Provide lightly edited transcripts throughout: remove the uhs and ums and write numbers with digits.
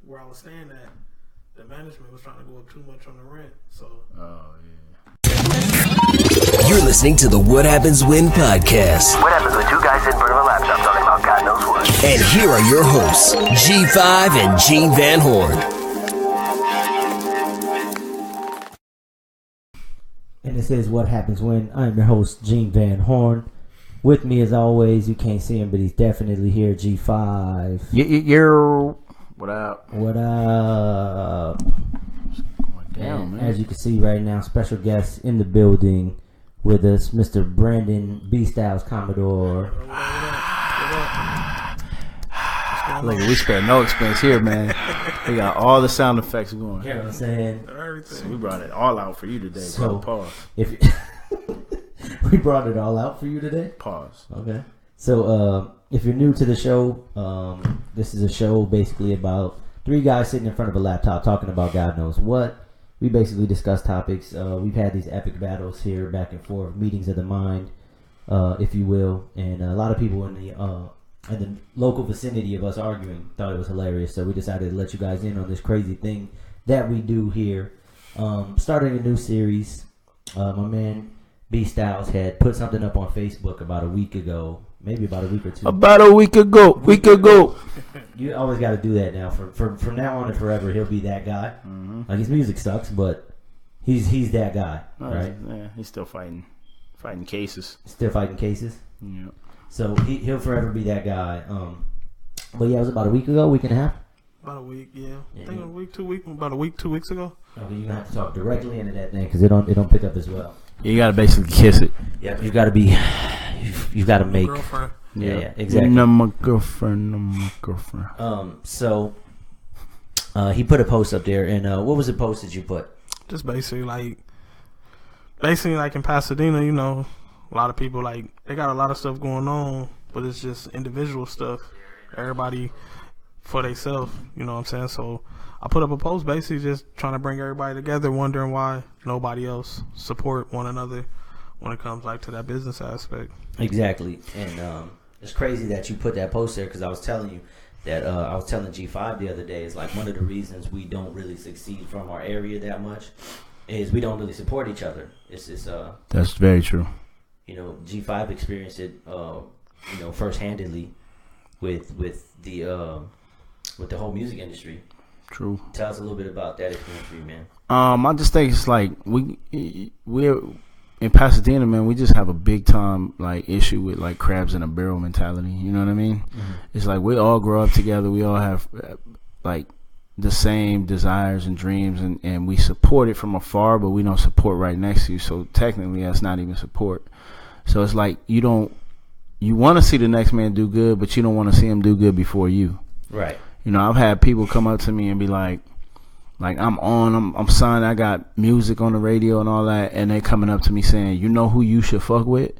where I was staying at, the management was trying to go up too much on the rent. So. Oh yeah. You're listening to the What Happens When podcast. What happens when two guys in front of a laptop talking about God knows what? And here are your hosts, G5 and Gene Van Horn. And this is What Happens When. I'm your host, Gene Van Horn. With me, as always, you can't see him, but he's definitely here, G5. You're what up? What up? Damn, man. As you can see right now, special guest in the building with us, Mr. Brandon BStyle Commodore. Look, we spare no expense here, man. We got all the sound effects going. You know what I'm saying? So we brought it all out for you today. So, Pause. We brought it all out for you today? Pause. Okay. So, if you're new to the show, this is a show basically about three guys sitting in front of a laptop talking about God knows what. We basically discuss topics. We've had these epic battles here, back and forth, meetings of the mind, if you will. And a lot of people in the local vicinity of us arguing thought it was hilarious. So we decided to let you guys in on this crazy thing that we do here. Starting a new series. My man B-Styles had put something up on Facebook about a week ago. Maybe about a week or two. About a week ago. You always got to do that now. From now on and forever, he'll be that guy. Mm-hmm. Like, his music sucks, but he's that guy, right? Yeah, he's still fighting cases. Still fighting cases. Yeah. So he'll forever be that guy. But yeah, it was about a week ago, week and a half. About a week, yeah. I think about a week, 2 weeks ago. Okay, you're gonna have to talk directly into that thing because it don't pick up as well. Yeah, you gotta basically kiss it. Yeah, you gotta be. You've got to make. Girlfriend. Yeah, exactly. No, my girlfriend. So, he put a post up there, and what was the post that you put? Just basically like in Pasadena, you know, a lot of people they got a lot of stuff going on, but it's just individual stuff. Everybody for themselves, you know what I'm saying? So I put up a post basically just trying to bring everybody together, wondering why nobody else support one another when it comes to that business aspect. Exactly. And it's crazy that you put that post there because I was telling you that I was telling G5 the other day is like one of the reasons we don't really succeed from our area that much is we don't really support each other. It's just that's very true. You know, G5 experienced it first-handedly with the whole music industry. True. Tell us a little bit about that experience for you, man. I just think it's like we're in Pasadena, man. We just have a big time issue with crabs in a barrel mentality. You know what I mean? Mm-hmm. It's like we all grow up together. We all have the same desires and dreams, and we support it from afar, but we don't support right next to you. So technically, that's not even support. So it's like you want to see the next man do good, but you don't want to see him do good before you. Right. You know, I've had people come up to me and be like I'm signed, I got music on the radio and all that, and they coming up to me saying, you know who you should fuck with?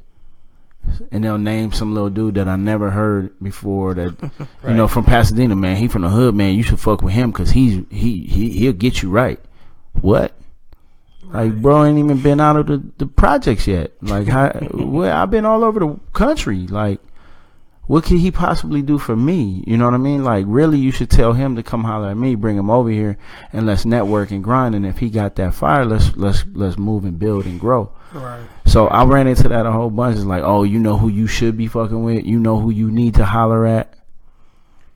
And they'll name some little dude that I never heard before that, right. You know, from Pasadena, man. He from the hood, man. You should fuck with him because he'll get you right. What? Like, bro, ain't even been out of the projects yet. Like, I've been all over the country. Like, what could he possibly do for me? You know what I mean? Like, really, you should tell him to come holler at me, bring him over here, and let's network and grind. And if he got that fire, let's move and build and grow. Right. So I ran into that a whole bunch. It's like, oh, you know who you should be fucking with? You know who you need to holler at?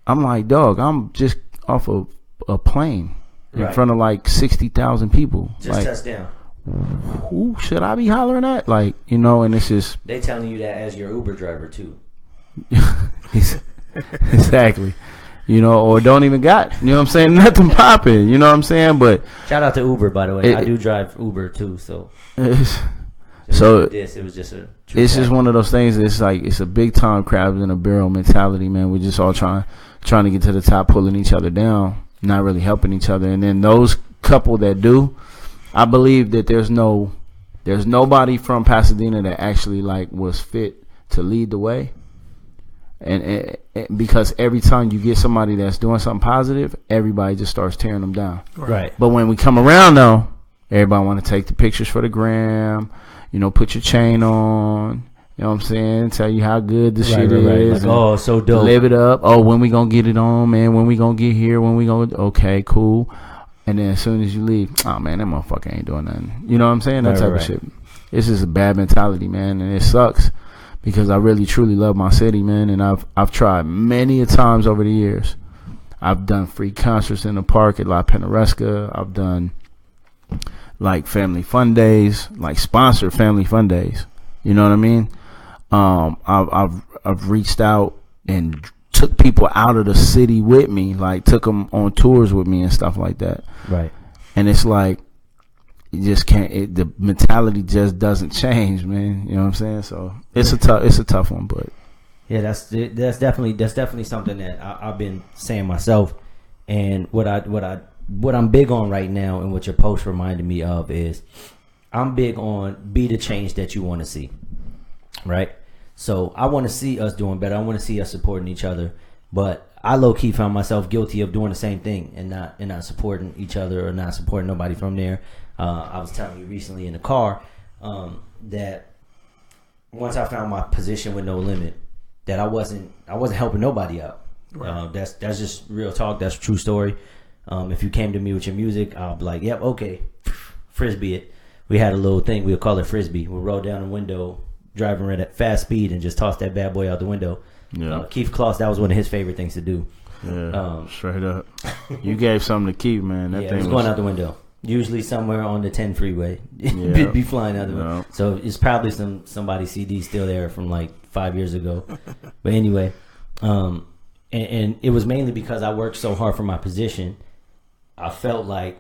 I'm like, dog, I'm just off of a plane in front of 60,000 people. Just touchdown. Who should I be hollering at? And it's just... They telling you that as your Uber driver, too. Exactly. Or don't even got, you know what I'm saying, nothing popping, you know what I'm saying? But shout out to Uber, by the way. I do drive Uber too, so it was just one of those things. It's like it's a big time crabs in a barrel mentality, man. We're just all trying to get to the top, pulling each other down, not really helping each other. And then those couple that do, I believe that there's nobody from Pasadena that actually was fit to lead the way. And because every time you get somebody that's doing something positive, everybody just starts tearing them down. Right. But when we come around, though, everybody want to take the pictures for the gram, put your chain on, You know what I'm saying? Tell you how good the shit is. Like, oh, so dope. Live it up. Oh, when we gonna get it on, man? When we gonna get here? When we gonna? Okay, cool. And then as soon as you leave, oh man, that motherfucker ain't doing nothing. You know what I'm saying? That type of shit. It's just a bad mentality, man, and it sucks because I really truly love my city, man, and I've tried many a times over the years. I've done free concerts in the park at La Pennaresca. I've done like family fun days, like sponsored family fun days. You know what I mean? I've reached out and took people out of the city with me, like took them on tours with me and stuff like that. Right. And it's like you just can't. The mentality just doesn't change, man. You know what I'm saying? So it's a tough one, but yeah, that's definitely something that I've been saying myself. And what I'm big on right now, and what your post reminded me of, is I'm big on be the change that you want to see. Right. So I want to see us doing better. I want to see us supporting each other. But I low key found myself guilty of doing the same thing and not supporting each other or not supporting nobody from there. I was telling you recently in the car that once I found my position with No Limit, that I wasn't helping nobody out. Right. That's just real talk. That's a true story. If you came to me with your music, I'll be like, yep, okay, frisbee it. We had a little thing. We'll call it frisbee. We'll roll down the window, driving at fast speed, and just toss that bad boy out the window. Yeah. Keith Kloss, that was one of his favorite things to do. Yeah, straight up. You gave something to keep, man. That thing was going out the window. Usually somewhere on the 10 freeway. Be flying out the window. So it's probably somebody's CD still there from like 5 years ago. But anyway, and it was mainly because I worked so hard for my position. I felt like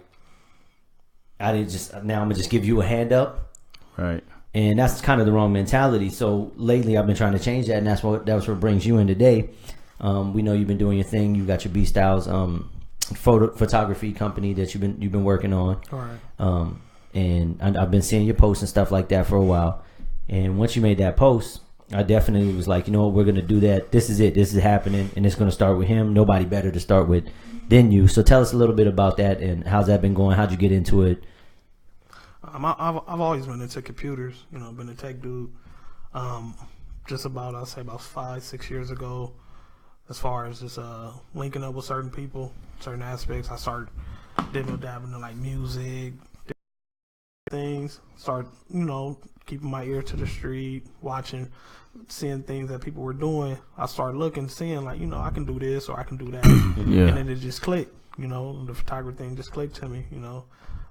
now I'm gonna just give you a hand up. Right. And that's kind of the wrong mentality. So lately I've been trying to change that, and that's what brings you in today. We know you've been doing your thing. You got your BStyle's photography company that you've been working on. All right. And I've been seeing your posts and stuff like that for a while. And once you made that post, I definitely was like, you know what, we're gonna do that. This is it. This is happening, and it's gonna start with him. Nobody better to start with than you. So tell us a little bit about that and how's that been going? How'd you get into it? I've always been into computers, been a tech dude. Just about, I'll say about 5-6 years ago, as far as just linking up with certain people, certain aspects, I started dabbling in like music, things, start, keeping my ear to the street, watching, seeing things that people were doing. I started looking, seeing like, I can do this or I can do that. Yeah. And then it just clicked, the photography thing just clicked to me,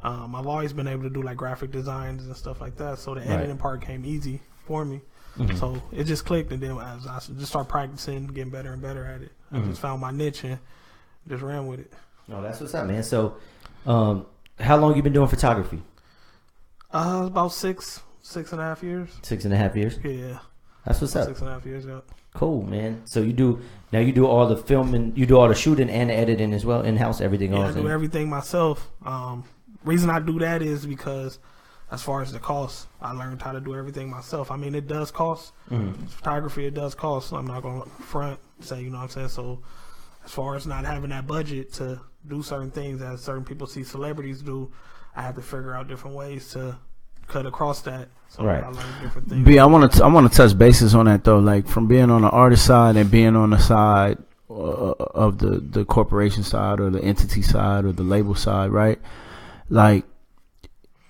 I've always been able to do like graphic designs and stuff like that, so the editing part came easy for me. Mm-hmm. So it just clicked, and then as I just started practicing, getting better and better at it, I just found my niche and just ran with it. Oh, that's what's up, man. So, how long you been doing photography? About six and a half years. 6.5 years. Yeah, that's what's up. 6.5 years. Yeah. Cool, man. So you do all the filming, you do all the shooting and the editing as well, in house, everything. Yeah, I do everything myself. Reason I do that is because as far as the cost, I learned how to do everything myself. I mean, it does cost. Photography, it does cost. So I'm not going to front say, you know what I'm saying? So as far as not having that budget to do certain things as certain people see celebrities do, I have to figure out different ways to cut across that. So I learned different things. B, I want to touch bases on that though, like from being on the artist side and being on the side of the corporation side or the entity side or the label side, right? Like,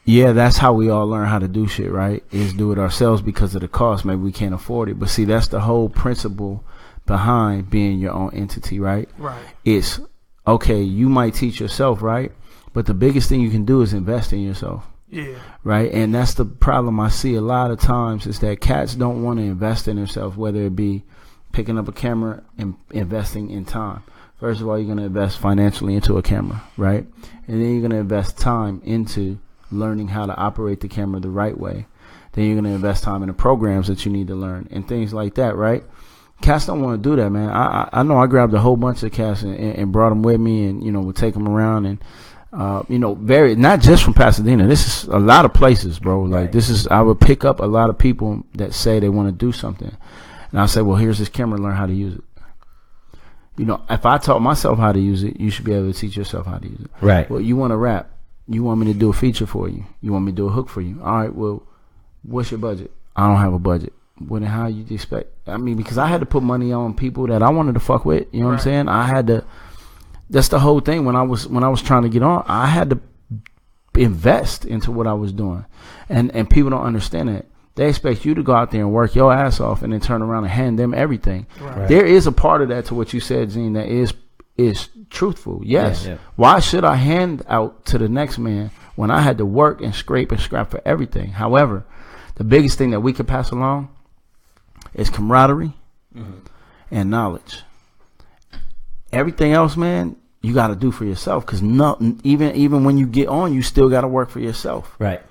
yeah, that's how we all learn how to do shit, right? Is do it ourselves because of the cost. Maybe we can't afford it. But see, that's the whole principle behind being your own entity, right? Right. It's, okay, you might teach yourself, right? But the biggest thing you can do is invest in yourself. Yeah. Right? And that's the problem I see a lot of times is that cats don't want to invest in themselves, whether it be picking up a camera and investing in time. First of all, you're going to invest financially into a camera, right? And then you're going to invest time into learning how to operate the camera the right way. Then you're going to invest time in the programs that you need to learn and things like that, right? Cats don't want to do that, man. I know I grabbed a whole bunch of cats and brought them with me and, would take them around and, not just from Pasadena. This is a lot of places, bro. Like I would pick up a lot of people that say they want to do something. And I'll say, well, here's this camera, learn how to use it. If I taught myself how to use it, you should be able to teach yourself how to use it. Right. Well, you want to rap. You want me to do a feature for you. You want me to do a hook for you. All right, well, what's your budget? I don't have a budget. Well, then how you expect? I mean, because I had to put money on people that I wanted to fuck with. You know what I'm saying? I had to. That's the whole thing. When I was trying to get on, I had to invest into what I was doing, and people don't understand it. They expect you to go out there and work your ass off, and then turn around and hand them everything. Right. There is a part of that to what you said, Gene, that is truthful. Yes. Yeah. Why should I hand out to the next man when I had to work and scrape and scrap for everything? However, the biggest thing that we could pass along is camaraderie and knowledge. Everything else, man, you got to do for yourself, because even when you get on, you still got to work for yourself. Right.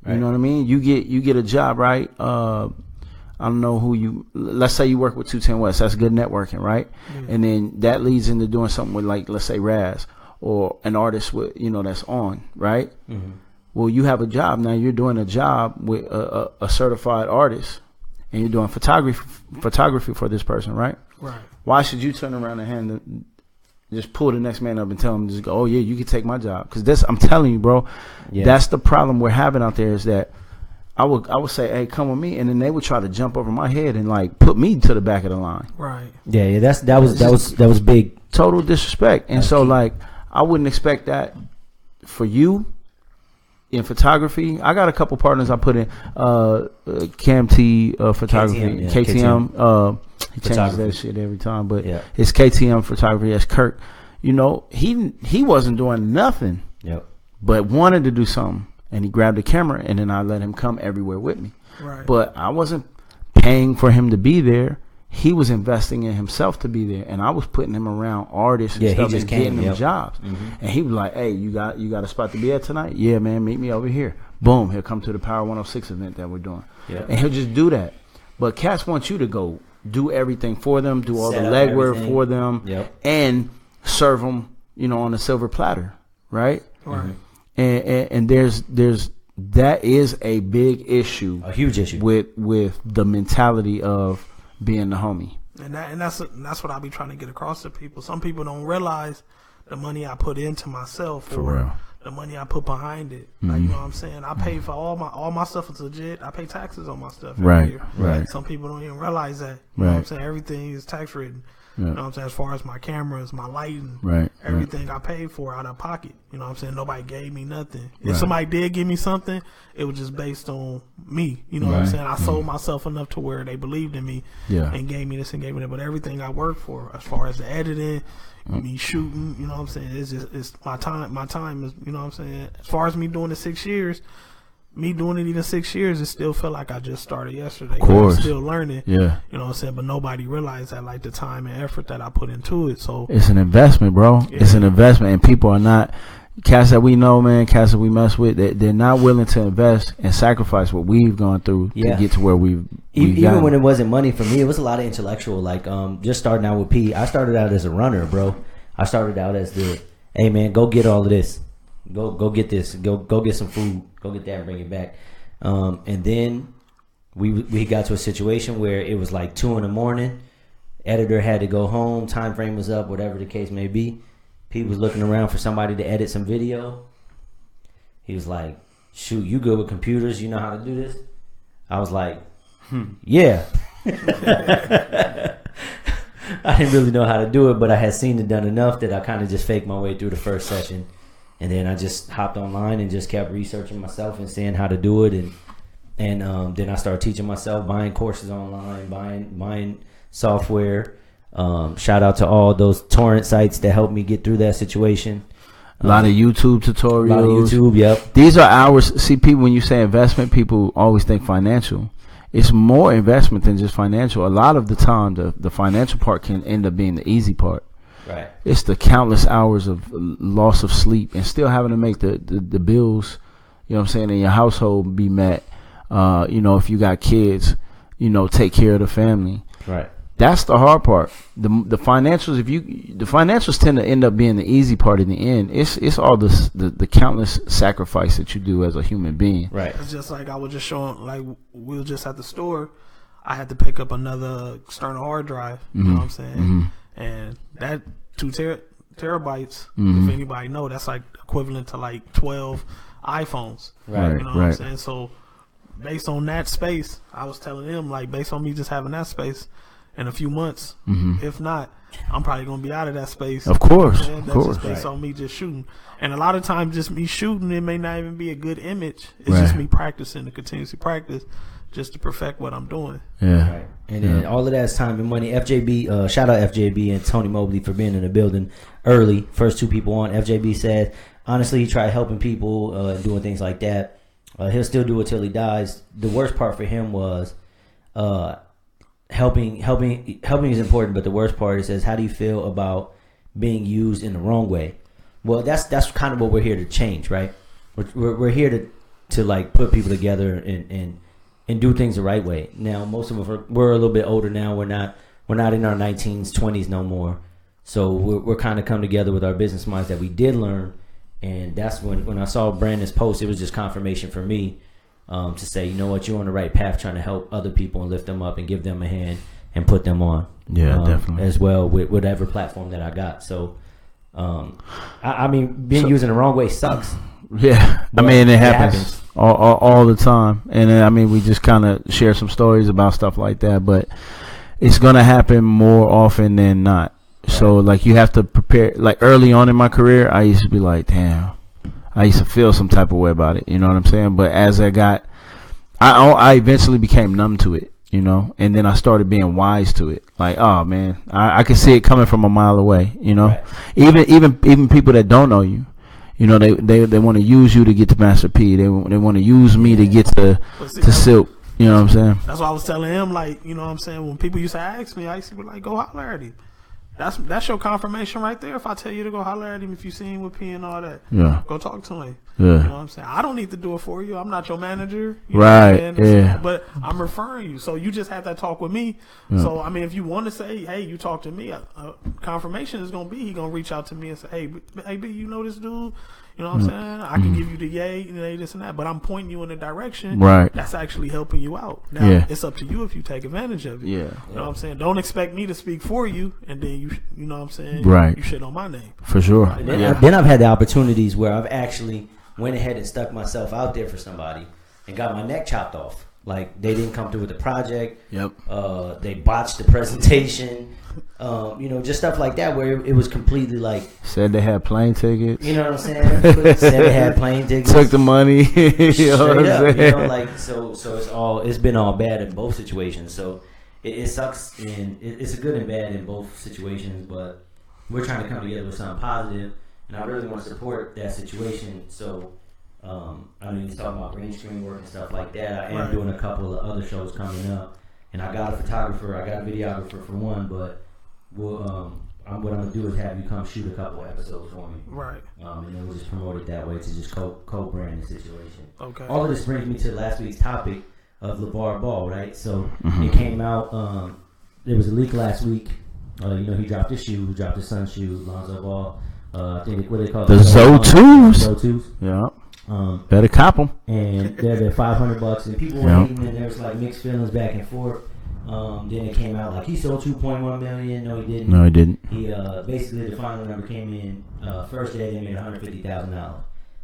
You know what I mean? You get a job, right? I don't know who you. Let's say you work with 210 West. That's good networking, right? And then that leads into doing something with, like, let's say Raz or an artist with, that's on, right? Well, you have a job now. You're doing a job with a certified artist, and you're doing photography for this person, right? Right. Why should you turn around and just pull the next man up and tell him, just go, oh yeah, you can take my job? Because I'm telling you, bro, that's the problem we're having out there, is that I would say, hey, come with me, and then they would try to jump over my head and, like, put me to the back of the line. Right. Yeah. That was big. Total disrespect. And so, like, I wouldn't expect that for you in photography. I got a couple partners I put in CamT photography, KTM. He changes that shit every time, but it's KTM photography. That's Kirk. He wasn't doing nothing, but wanted to do something, and he grabbed the camera, and then I let him come everywhere with me. Right. But I wasn't paying for him to be there. He was investing in himself to be there, and I was putting him around artists and stuff and getting him jobs. And he was like, hey, you got a spot to be at tonight? Yeah, man, meet me over here. Boom, he'll come to the Power 106 event that we're doing. And he'll just do that. But cats want you to go do everything for them, do all the legwork for them, and serve them, on a silver platter, right? Right. And there's that is a big issue, a huge issue with the mentality of being the homie. And that's what I be trying to get across to people. Some people don't realize the money I put into myself, or the money I put behind it. Like, you know what I'm saying? I pay for all my stuff is legit. I pay taxes on my stuff every year. Right. Some people don't even realize that. You know what I'm saying? Everything is tax written. You know what I'm saying? As far as my cameras, my lighting, everything I paid for out of pocket. You know what I'm saying? Nobody gave me nothing. If somebody did give me something, it was just based on me. You know what I'm saying? I sold myself enough to where they believed in me and gave me this and gave me that. But everything I worked for, as far as the editing, me shooting, you know what I'm saying? It's my time. My time is, you know what I'm saying? As far as me doing it 6 years, me doing it even 6 years, it still felt like I just started yesterday. Of course. I'm still learning. Yeah. You know what I'm saying? But nobody realized that, like, the time and effort that I put into it. So it's an investment, bro. Yeah. It's an investment, and people are not, cats that we know, man, cats that we mess with, they're not willing to invest and sacrifice what we've gone through to get to where we've even when it wasn't money for me, it was a lot of intellectual. Like, just starting out with P, I started out as a runner, bro. I started out as hey man, go get all of this. Go get this. Go get some food. Go get that and bring it back. And then we got to a situation where it was like 2 a.m. Editor had to go home. Time frame was up. Whatever the case may be. Pete was looking around for somebody to edit some video. He was like, "Shoot, you good with computers? You know how to do this?" I was like, "Yeah." I didn't really know how to do it, but I had seen it done enough that I kind of just faked my way through the first session. And then I just hopped online and just kept researching myself and seeing how to do it. And then I started teaching myself, buying courses online, buying software. Shout out to all those torrent sites that helped me get through that situation. A lot of YouTube tutorials. A lot of YouTube, yep. These are hours. See, people, when you say investment, people always think financial. It's more investment than just financial. A lot of the time, the financial part can end up being the easy part. Right. It's the countless hours of loss of sleep and still having to make the bills, you know what I'm saying, in your household be met. If you got kids, take care of the family. Right. That's the hard part. The financials, the financials tend to end up being the easy part in the end. It's all the countless sacrifice that you do as a human being. Right. It's just like I was just showing, like we were just at the store. I had to pick up another external hard drive. You know what I'm saying? And that 2 terabytes, if anybody know, that's like equivalent to like 12 iPhones. Right. You know what I'm saying? So based on that space, I was telling them, like, based on me just having that space in a few months, if not, I'm probably going to be out of that space. Of course. That's just based on me just shooting. And a lot of times just me shooting, it may not even be a good image. It's just me practicing to continuously practice just to perfect what I'm doing. Yeah. Right. And then all of that's time and money. FJB, shout out FJB and Tony Mobley for being in the building early. First two people on. FJB said, honestly, he tried helping people and doing things like that. He'll still do it till he dies. The worst part for him was helping is important, but the worst part is, says, how do you feel about being used in the wrong way? Well, that's kind of what we're here to change, right? We're here to like put people together and do things the right way. Now, most of us we're a little bit older now. We're not in our 19s, 20s no more. So we're kind of come together with our business minds that we did learn. And that's when I saw Brandon's post, it was just confirmation for me to say, you know what, you're on the right path, trying to help other people and lift them up and give them a hand and put them on. Yeah, definitely. As well with whatever platform that I got. So, I mean, being used in the wrong way sucks. Yeah, I mean, it happens all the time. And I mean, we just kind of share some stories about stuff like that, but it's going to happen more often than not. So, like, you have to prepare. Like, early on in my career, I used to be like, damn, I used to feel some type of way about it. You know what I'm saying? But as I eventually became numb to it, you know, and then I started being wise to it. Like, oh, man, I can see it coming from a mile away, you know. Right. Even people that don't know you, you know, they want to use you to get to Master P. They want to use me to get to Silk. You know what I'm saying? That's why I was telling him, like, you know what I'm saying, when people used to ask me, I used to be like, go holler at him. That's your confirmation right there. If I tell you to go holler at him, if you see him with P and all that, go talk to him. Yeah. You know what I'm saying? I don't need to do it for you. I'm not your manager. You right. Yeah. But I'm referring you. So you just had that talk with me. Yeah. So, I mean, if you want to say, hey, you talk to me, confirmation is going to be, he going to reach out to me and say, hey, B, you know this dude? You know what I'm saying? I can give you the yay, this and that, but I'm pointing you in a direction that's actually helping you out. Now, it's up to you if you take advantage of it. Yeah. You know what I'm saying? Don't expect me to speak for you, and then you know what I'm saying? Right. You shit on my name. For sure. Right. Then I've had the opportunities where I've actually went ahead and stuck myself out there for somebody and got my neck chopped off. Like, they didn't come through with the project. Yep. They botched the presentation. You know, just stuff like that where it was completely like. Said they had plane tickets. You know what I'm saying? Said they had plane tickets. Took the money. You know what I'm saying? You know, like, so it's been all bad in both situations. So it sucks, and it's a good and bad in both situations. But we're trying to come together with something positive, and I really want to support that situation. So. I mean, he's talking about green screen work and stuff like that. I am doing a couple of other shows coming up, and I got a photographer, I got a videographer for one, but what I'm gonna do is have you come shoot a couple episodes for me. Right. And then we'll just promote it that way to just co-brand the situation. Okay. All of this brings me to last week's topic of LeVar Ball, right? So it came out. There was a leak last week. You know, he dropped his shoe, he dropped his son's shoe, Lonzo Ball. I think what they call the Zo2s. Zo2s. Yeah. Better cop them. And they're $500, and people were hating, and there was like mixed feelings back and forth. Then it came out like he sold 2.1 million. No, he didn't. No, he didn't. He basically the final number came in first day they made $150,000.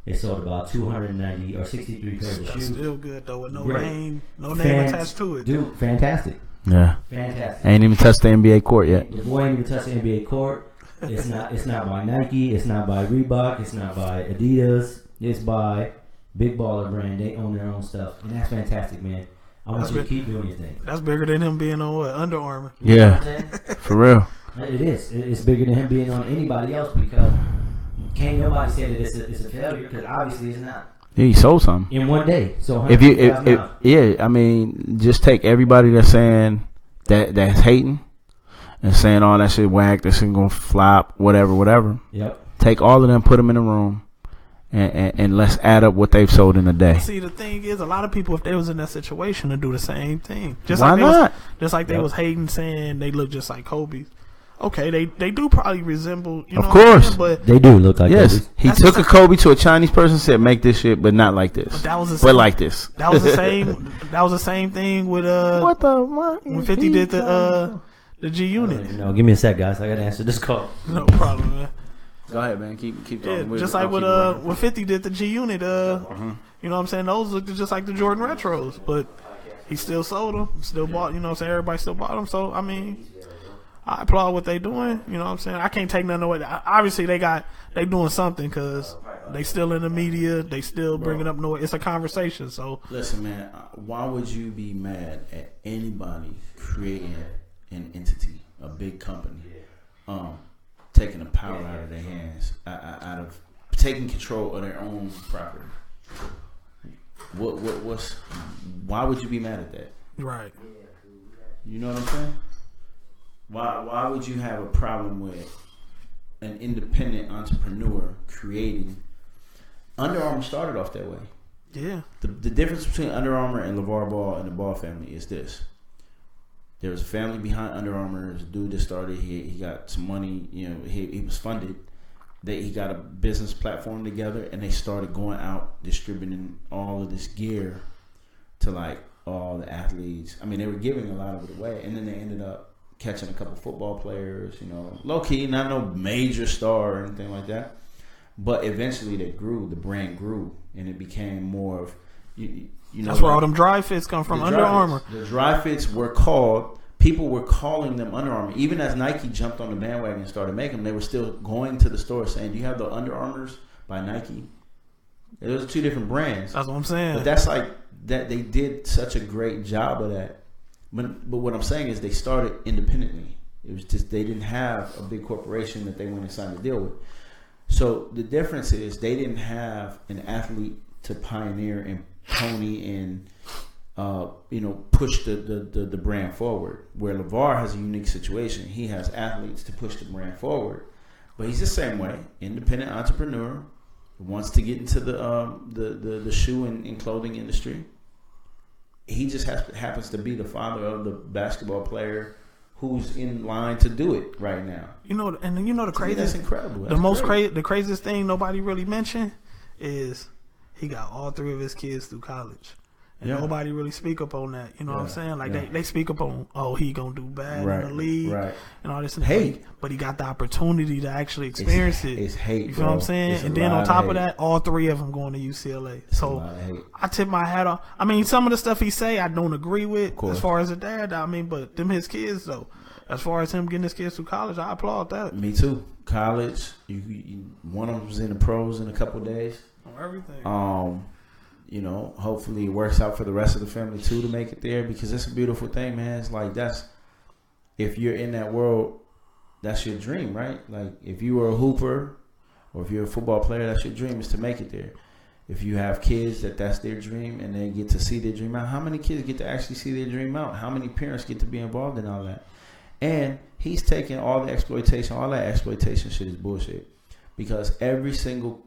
They sold about 290 or 63 pairs of shoes. That's still good though, with no name attached to it. Dude, fantastic. Yeah, fantastic. Ain't even touched the NBA court yet. The boy ain't even touched the NBA court. It's not by Nike. It's not by Reebok. It's not by Adidas. It's by Big Baller Brand. They own their own stuff, and that's fantastic, man. I want you to keep doing your thing. That's bigger than him being on what? Under Armour. Yeah, for real. It is. It's bigger than him being on anybody else, because can't nobody say that it's a failure, because obviously it's not. Yeah, he sold something in one day. So I mean, just take everybody that's saying that's hating and saying all that shit whack, this shit gonna flop, whatever. Yep. Take all of them, put them in a room. And let's add up what they've sold in a day. See, the thing is, a lot of people, if they was in that situation, would do the same thing. Why not? Just like they was hating, saying they look just like Kobe. Okay, they do probably resemble. You know of course, but they do look like. Yes, Kobe. He took a Kobe to a Chinese person, said, "Make this shit, but not like this. But that was like this." That was the same. That was the same thing with what when 50 did the G Unit. No, give me a sec, guys. I gotta answer this call. No problem, man. Go ahead, man. Keep Yeah, talking. just like what 50 did to G Unit. You know what I'm saying? Those looked just like the Jordan retros, but he still sold them, still bought. You know what I'm saying? Everybody still bought them. So I mean, I applaud what they doing. You know what I'm saying? I can't take nothing away. Obviously, they doing something because they still in the media. They still bringing up noise. It's a conversation. So listen, man. Why would you be mad at anybody creating an entity, a big company, taking the power out of their hands, out of taking control of their own property? Why would you be mad at that? Right. You know what I'm saying? Why would you have a problem with an independent entrepreneur creating? Under Armour started off that way. Yeah. The difference between Under Armour and LeVar Ball and the Ball family is this. There was a family behind Under Armour. There was a dude that started. He got some money. You know, he was funded. He got a business platform together, and they started going out distributing all of this gear to like all the athletes. I mean, they were giving a lot of it away, and then they ended up catching a couple football players. You know, low key, not no major star or anything like that. But eventually, they grew. The brand grew, and it became more of you know. That's where all them dry fits come from. Under Armour. The dry fits were called. People were calling them Under Armour. Even as Nike jumped on the bandwagon and started making them, they were still going to the store saying, "Do you have the Under Armours by Nike?" Those are two different brands. That's what I'm saying. But that's like that. They did such a great job of that. But what I'm saying is they started independently. It was just they didn't have a big corporation that they went and signed a deal with. So the difference is they didn't have an athlete to pioneer and pony and push the brand forward. Where LeVar has a unique situation. He has athletes to push the brand forward. But he's the same way. Independent entrepreneur, wants to get into the shoe and clothing industry. He just happens to be the father of the basketball player who's in line to do it right now. The craziest, that's incredible. The craziest thing nobody really mentioned is he got all three of his kids through college. And nobody really speak up on that. You know what I'm saying? Like they speak up on, he gonna do bad in the league and all this. Hate. But he got the opportunity to actually experience it. It's hate. You feel what I'm saying? And then on top of that, all three of them going to UCLA. So I tip my hat off. I mean, some of the stuff he say I don't agree with as far as a dad. I mean, but them his kids though. As far as him getting his kids through college, I applaud that. Me too. College. One of them was in the pros in a couple of days. On everything. Hopefully it works out for the rest of the family too to make it there, because it's a beautiful thing, man. It's like if you're in that world, that's your dream, right? Like if you were a hooper or if you're a football player, that's your dream is to make it there. If you have kids that's their dream and they get to see their dream out, how many kids get to actually see their dream out? How many parents get to be involved in all that? And he's taking all that exploitation shit is bullshit, because every single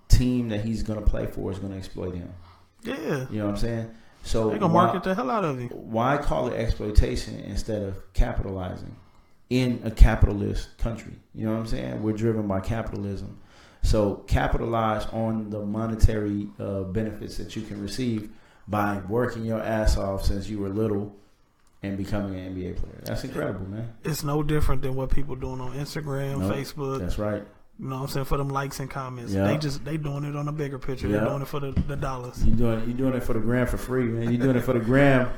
team that he's going to play for is going to exploit him. Yeah. You know what I'm saying? So they're going to market the hell out of him. Why call it exploitation instead of capitalizing in a capitalist country? You know what I'm saying? We're driven by capitalism. So capitalize on the monetary benefits that you can receive by working your ass off since you were little and becoming an NBA player. That's incredible, man. It's no different than what people doing on Instagram, Facebook. That's right. You know what I'm saying? For them likes and comments. Yeah. They doing it on a bigger picture. They're doing it for the dollars. You doing it for the gram for free, man. You're doing it for the gram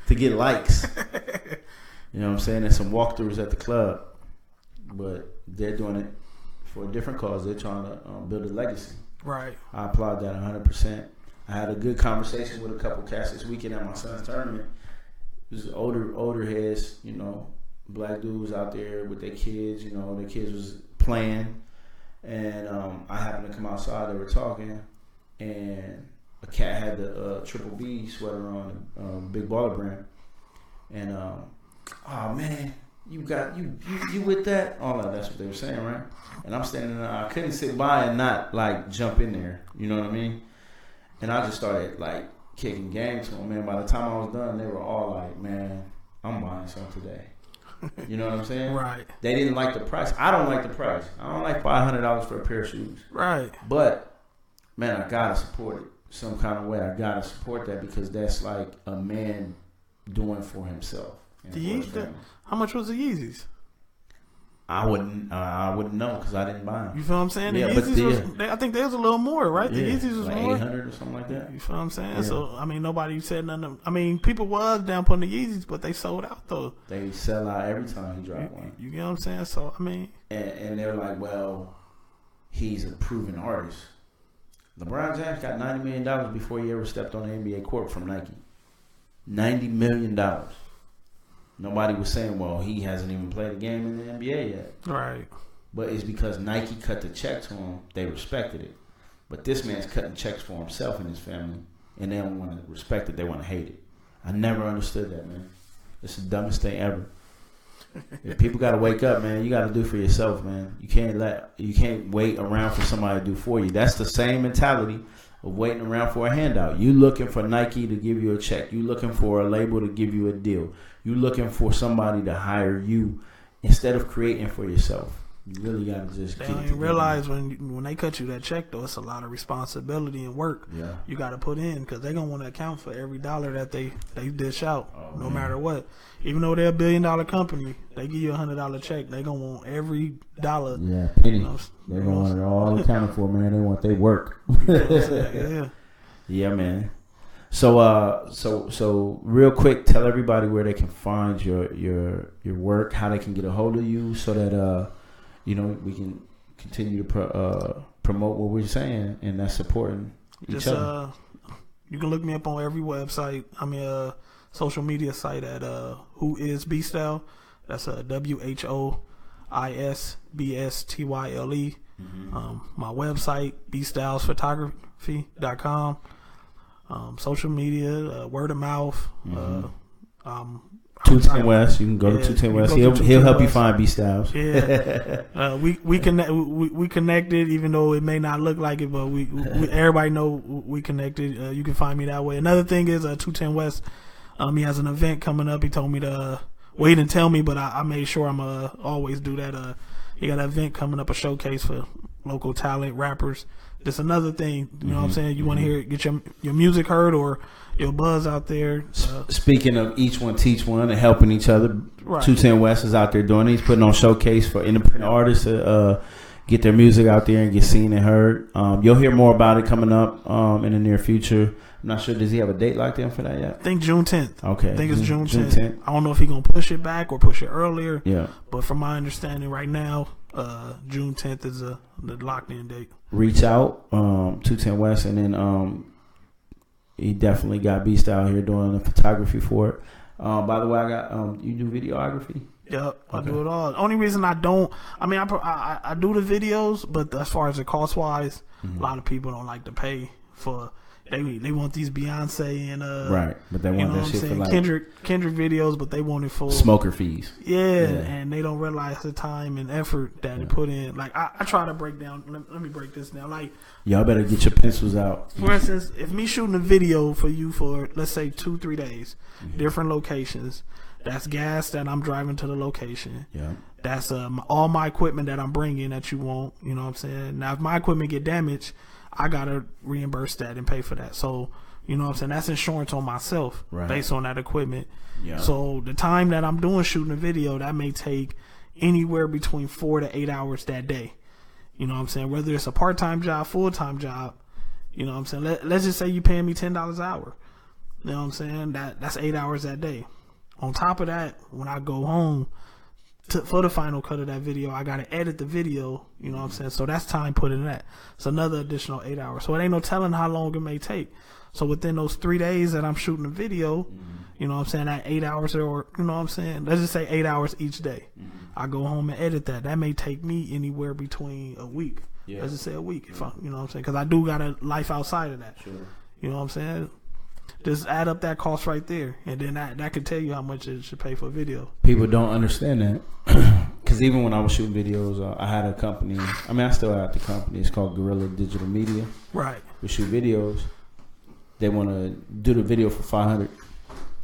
to get likes. You know what I'm saying? And some walkthroughs at the club. But they're doing it for a different cause. They're trying to build a legacy. Right. I applaud that 100%. I had a good conversation with a couple cats this weekend at my son's tournament. It was older heads, black dudes out there with their kids. Their kids was playing. And I happened to come outside. They were talking, and a cat had the Triple B sweater on, Big Baller brand. And oh man, you with that? All that. That's what they were saying, right? And I'm standing there. I couldn't sit by and not like jump in there. You know what I mean? And I just started like kicking game to them. Man, by the time I was done, they were all like, "Man, I'm buying some today." You know what I'm saying? Right. They didn't like the price. I don't like the price. I don't like $500 for a pair of shoes. Right. But man, I gotta support it some kind of way. I gotta support that, because that's like a man doing for himself. How much was the Yeezys? I wouldn't know because I didn't buy them. You feel what I'm saying? Yeah, the but Yeezys I think they was a little more, right? The yeah, Yeezys was like more. 800 or something like that. You feel what I'm saying? Yeah. So, I mean, nobody said nothing. I mean, people was down putting the Yeezys, but they sold out, though. They sell out every time he dropped one. You get what I'm saying? So, I mean. And they're like, well, he's a proven artist. LeBron James got $90 million before he ever stepped on the NBA court from Nike. $90 million. Nobody was saying, well, he hasn't even played a game in the NBA yet. Right. But it's because Nike cut the check to him, they respected it. But this man's cutting checks for himself and his family, and they don't want to respect it, they want to hate it. I never understood that, man. It's the dumbest thing ever. If people got to wake up, man, you got to do for yourself, man. You can't wait around for somebody to do for you. That's the same mentality of waiting around for a handout. You looking for Nike to give you a check. You looking for a label to give you a deal. You looking for somebody to hire you instead of creating for yourself. You really got to just They get don't it even together. realize when they cut you that check, though, it's a lot of responsibility and work you got to put in because they're going to want to account for every dollar that they dish out, no matter what. Even though they're a $1 billion company, they give you $100 check. They're going to want every dollar. Yeah, penny. You know, They're going to want it all accounted for, man. They want their work. Yeah, man. So real quick, tell everybody where they can find your work, how they can get a hold of you, so that we can continue to promote what we're saying, and that's supporting each other. You can look me up on every website. I mean, social media site at Who Is BStyle. That's WHOISBSTYLE. My website, beatstylesphotography.com. Social media, word of mouth. 210 West. You can go to 210 West. He'll help you find BStyles. Yeah, we connected, even though it may not look like it, but we everybody know we connected. You can find me that way. Another thing is 210 West. He has an event coming up. He told me to. Well, he didn't tell me, but I made sure I'm always do that. He got an event coming up, a showcase for local talent, rappers. Just another thing, you know what I'm saying? You want to hear, get your music heard or your buzz out there. Speaking of each one teach one and helping each other, right. 210 West is out there doing it. He's putting on showcase for independent artists to get their music out there and get seen and heard. You'll hear more about it coming up in the near future. I'm not sure. Does he have a date locked in for that yet? I think June 10th. Okay. I think it's June 10th. I don't know if he's going to push it back or push it earlier. Yeah. But from my understanding right now, June 10th is the locked in date. Reach out, 210 West, and then he definitely got BStyle here doing the photography for it. By the way, I got you do videography? Yep, I do it all. The only reason I don't, I mean, I do the videos, but as far as the cost wise, a lot of people don't like to pay for. They want these Beyonce and right, but they want that shit for like Kendrick videos, but they want it for smoker fees. Yeah, and they don't realize the time and effort that they put in. Like I try to break down. Let me break this down. Like y'all better get your pencils out. For instance, if me shooting a video for you for let's say 2-3 days, different locations, that's gas that I'm driving to the location. Yeah, that's all my equipment that I'm bringing that you want. You know what I'm saying? Now if my equipment get damaged, I gotta reimburse that and pay for that. So, you know what I'm saying? That's insurance on myself based on that equipment. Yeah. So the time that I'm doing shooting a video, that may take anywhere between 4 to 8 hours that day. You know what I'm saying? Whether it's a part-time job, full-time job, you know what I'm saying? Let's just say you paying me $10 an hour. You know what I'm saying? That's 8 hours that day. On top of that, when I go home, for the final cut of that video, I gotta edit the video, you know what I'm saying? So that's time put in that. It's another additional 8 hours. So it ain't no telling how long it may take. So within those 3 days that I'm shooting the video, you know what I'm saying, that 8 hours or, you know what I'm saying, let's just say 8 hours each day. I go home and edit that. That may take me anywhere between a week. Yeah. Let's just say a week, if I, you know what I'm saying? Because I do got a life outside of that. Sure. You know what I'm saying? Just add up that cost right there, and then that could tell you how much it should pay for a video. People don't understand that. Because even when I was shooting videos, I had a company. I mean, I still have the company. It's called Guerrilla Digital Media. Right. We shoot videos. They want to do the video for $500.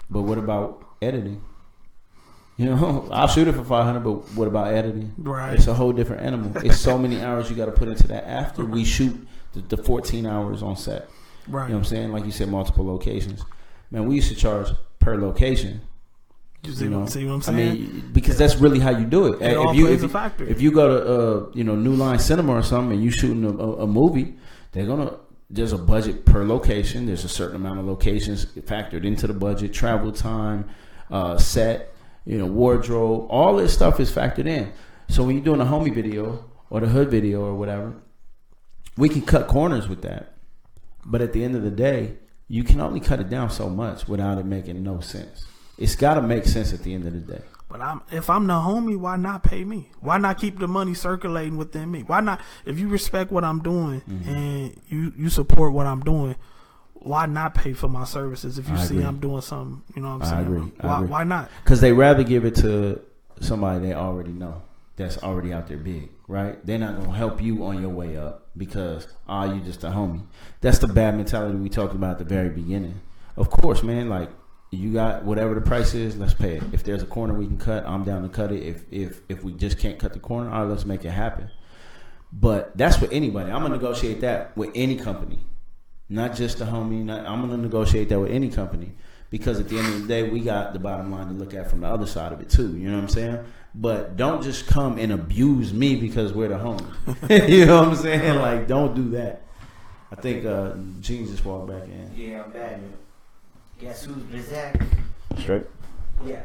But what about editing? You know, I'll shoot it for $500, but what about editing? Right. It's a whole different animal. It's so many hours you got to put into that after we shoot the 14 hours on set. Right. You know what I'm saying? Like you said, multiple locations. Man, we used to charge per location You see what I'm saying? I mean, because that's really how you do it. It all plays a factor. If you go to New Line Cinema or something and you shooting a movie, there's a budget per location. There's a certain amount of locations factored into the budget, travel time, set, wardrobe, all this stuff is factored in. So when you're doing a homie video or the hood video or whatever, we can cut corners with that. But at the end of the day, you can only cut it down so much without it making no sense. It's got to make sense at the end of the day. But if I'm the homie, why not pay me? Why not keep the money circulating within me? Why not? If you respect what I'm doing and you support what I'm doing, why not pay for my services if you see I'm doing something? You know what I'm saying? I agree. Why not? Because they rather give it to somebody they already know that's already out there big, right? They're not going to help you on your way up because, you just a homie. That's the bad mentality we talked about at the very beginning. Of course, man, like, you got whatever the price is, let's pay it. If there's a corner we can cut, I'm down to cut it. If we just can't cut the corner, all right, let's make it happen. But that's with anybody. I'm gonna negotiate that with any company, not just the homie. I'm gonna negotiate that with any company because at the end of the day, we got the bottom line to look at from the other side of it too. You know what I'm saying? But don't just come and abuse me because we're the homie. You know what I'm saying? Like, don't do that. I think Gene just walked back in. Yeah, I'm back. Guess who's Bizak? Straight? Yeah.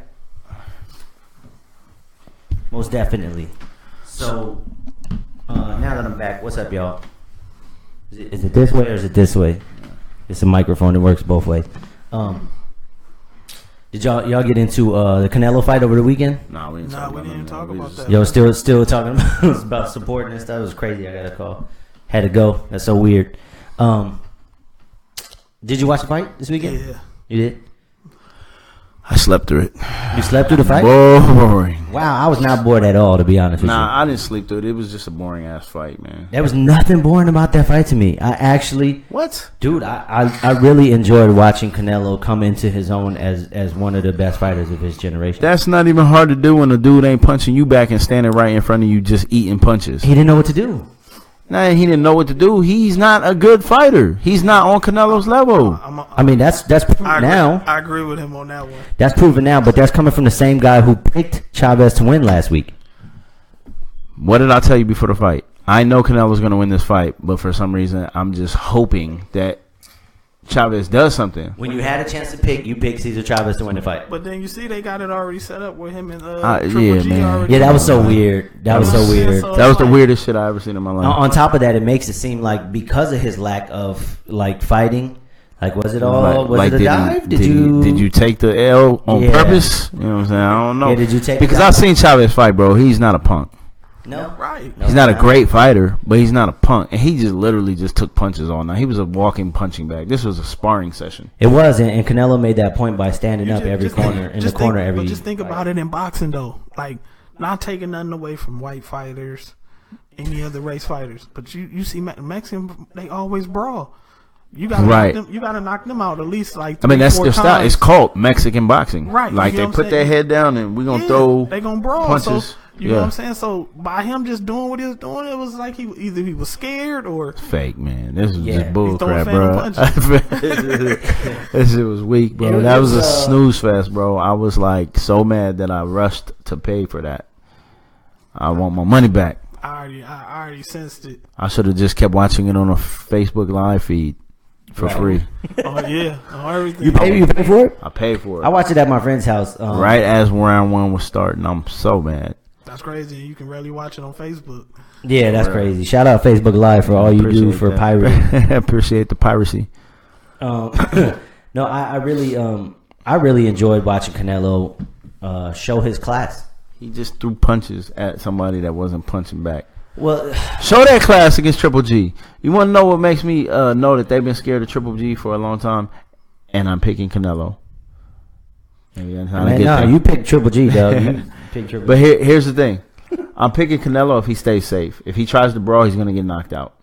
Most definitely. So, now that I'm back, what's up, y'all? Is it this way or is it this way? It's a microphone that works both ways. Did y'all get into the Canelo fight over the weekend? No, we didn't talk about that. Yo, still talking about supporting and stuff. It was crazy. I got a call. Had to go. That's so weird. Did you watch the fight this weekend? Yeah. You did? I slept through it. You slept through the fight? Boring. Wow, I was not bored at all, to be honest with you. Nah, I didn't sleep through it. It was just a boring ass fight, man. There was nothing boring about that fight to me. I actually, What? dude, I really enjoyed watching Canelo come into his own as one of the best fighters of his generation. That's not even hard to do when a dude ain't punching you back and standing right in front of you just eating punches. He didn't know what to do. Nah, he didn't know what to do. He's not a good fighter. He's not on Canelo's level. I mean, that's proven now. I agree with him on that one. That's proven now, but that's coming from the same guy who picked Chavez to win last week. What did I tell you before the fight? I know Canelo's going to win this fight, but for some reason, I'm just hoping that Chavez does something. When you had a chance to pick, you picked Cesar Chavez to win the fight. But then you see they got it already set up with him and Triple G man. already. Yeah, that was so weird. That was so weird. So That was the weirdest shit I ever seen in my life. On top of that, it makes it seem like because of his lack of fighting, was it all? Was it a dive? Did you take the L on purpose? You know what I'm saying? I don't know. Yeah, did you take? Because I've seen Chavez fight, bro. He's not a punk. No, right. No, He's not a great fighter, but he's not a punk. And he just literally just took punches all night. He was a walking punching bag. This was a sparring session. It was, and Canelo made that point by standing up every corner. But just think about it in boxing, though. Like, not taking nothing away from white fighters, any other race fighters. But you see Mexican, they always brawl. You gotta knock them out at least like. That's their style. It's called Mexican boxing. Right. Like they put their head down and we're gonna throw. They gonna brawl. Punches. So you know what I'm saying? So by him just doing what he was doing, it was like he was scared or fake, man. This was just bull crap, bro. bro. This shit was weak, bro. That was a snooze fest, bro. I was like so mad that I rushed to pay for that. I want my money back. I already sensed it. I should have just kept watching it on a Facebook live feed. For free. Oh yeah, everything. You pay for it? I paid for it. I watched it at my friend's house. Right as round one was starting. I'm so mad. That's crazy. You can rarely watch it on Facebook. Yeah, that's crazy. Shout out Facebook Live for all you do for pirating. I appreciate the piracy. No, I really enjoyed watching Canelo show his class. He just threw punches at somebody that wasn't punching back. Well, show that class against Triple G. You want to know what makes me know that they've been scared of Triple G for a long time, and I'm picking Canelo. You picked Triple G, dog. You picked Triple But here's the thing: I'm picking Canelo if he stays safe. If he tries to brawl, he's gonna get knocked out,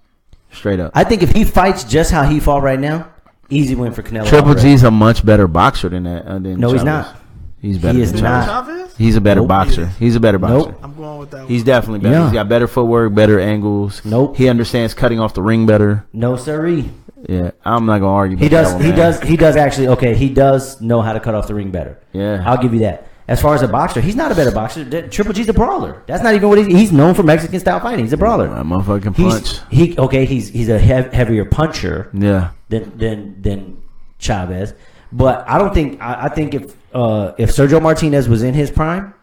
straight up. I think if he fights just how he fought right now, easy win for Canelo. Triple G's a much better boxer than that. No, Chavez. he's not. He's better. He is than not. Chavez? He's a better boxer. He's a better boxer. Nope. I'm going with that one. He's definitely better. Yeah. He's got better footwork, better angles. Nope. He understands cutting off the ring better. No, sirree. Yeah, I'm not gonna argue. He does. He does actually. Okay, he does know how to cut off the ring better. Yeah, I'll give you that. as far as a boxer, he's not a better boxer. Triple G's a brawler. That's not even what he's known for Mexican style fighting. He's a brawler. A motherfucking punch. He's a heavier puncher. Yeah. Than Chavez, but I don't think I think if Sergio Martinez was in his prime,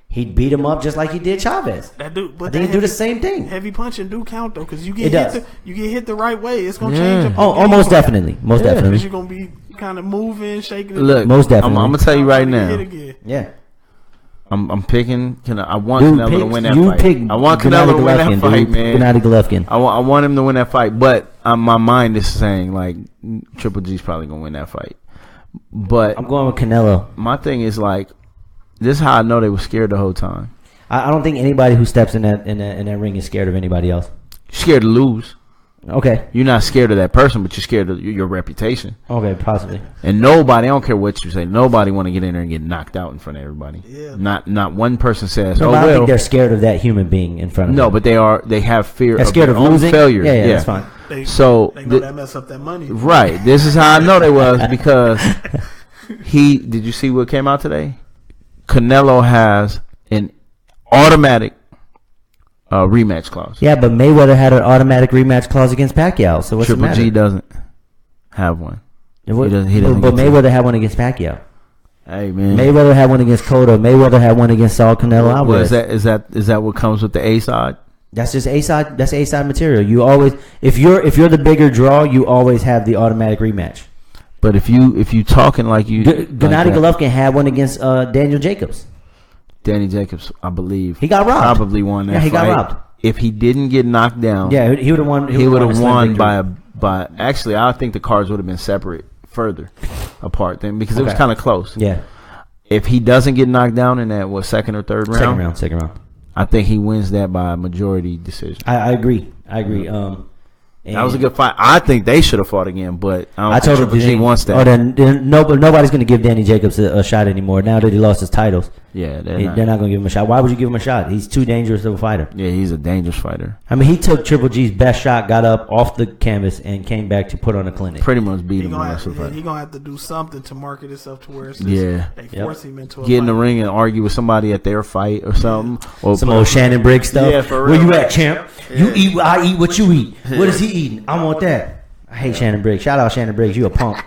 he'd beat him up just like he did Chavez. That dude, but I think he'd do the same thing. Heavy punching do count though, because you get hit the right way, it's gonna change. Most definitely, most definitely. Because you're gonna be kind of moving, shaking. Look, most definitely. I'm gonna tell you right now. Yeah. I'm picking. I want Canelo to win that fight. I want Canelo to win that fight, man. Gennady Golovkin. I want him to win that fight, but my mind is saying like Triple G's probably gonna win that fight. But I'm going with Canelo. My thing is like, this is how I know they were scared the whole time. I don't think anybody who steps in that ring is scared of anybody else. Scared to lose. Okay. You're not scared of that person, but you're scared of your reputation. Okay, possibly. And nobody, I don't care what you say, nobody want to get in there and get knocked out in front of everybody. Yeah. Not one person says, I don't think they're scared of that human being in front of them. No, but they have fear of scared their of own losing? failure. Yeah, that's fine. They know that mess up that money. Right. This is how I know they was, because did you see what came out today? Canelo has an automatic rematch clause. Yeah, but Mayweather had an automatic rematch clause against Pacquiao. So what's the matter? Triple G doesn't have one. He doesn't. But Mayweather had one against Pacquiao. Hey man, Mayweather had one against Cotto. Mayweather had one against Saul Canelo Alvarez. Is that what comes with the A side? That's just A side. That's A side material. You always, if you're the bigger draw, you always have the automatic rematch. But if you talking like you, Gennady Golovkin had one against Daniel Jacobs. Danny Jacobs, I believe, he got robbed. Probably won that fight. Yeah, he got robbed. If he didn't get knocked down, yeah, he would have won. He would have won by. Actually, I think the cards would have been separate, further apart then, because it was kind of close. Yeah. If he doesn't get knocked down in that second or third round, second round, I think he wins that by a majority decision. I agree. That was a good fight. I think they should have fought again, but I don't think Triple G wants that. Oh, then nobody's going to give Danny Jacobs a shot anymore now that he lost his titles. Yeah, they're not going to give him a shot. Why would you give him a shot? He's too dangerous of a fighter. Yeah, he's a dangerous fighter. I mean, he took Triple G's best shot, got up off the canvas, and came back to put on a clinic. Pretty much beat him. He's going to have to do something to market himself to where it's they force him into a get in fight. the ring and argue with somebody at their fight or something. Or some old Shannon Briggs stuff. Yeah, for real. Where you at, champ? Yeah. You eat, I eat what you eat. What is he eating? I want that. I hate Shannon Briggs. Shout out Shannon Briggs. You a punk.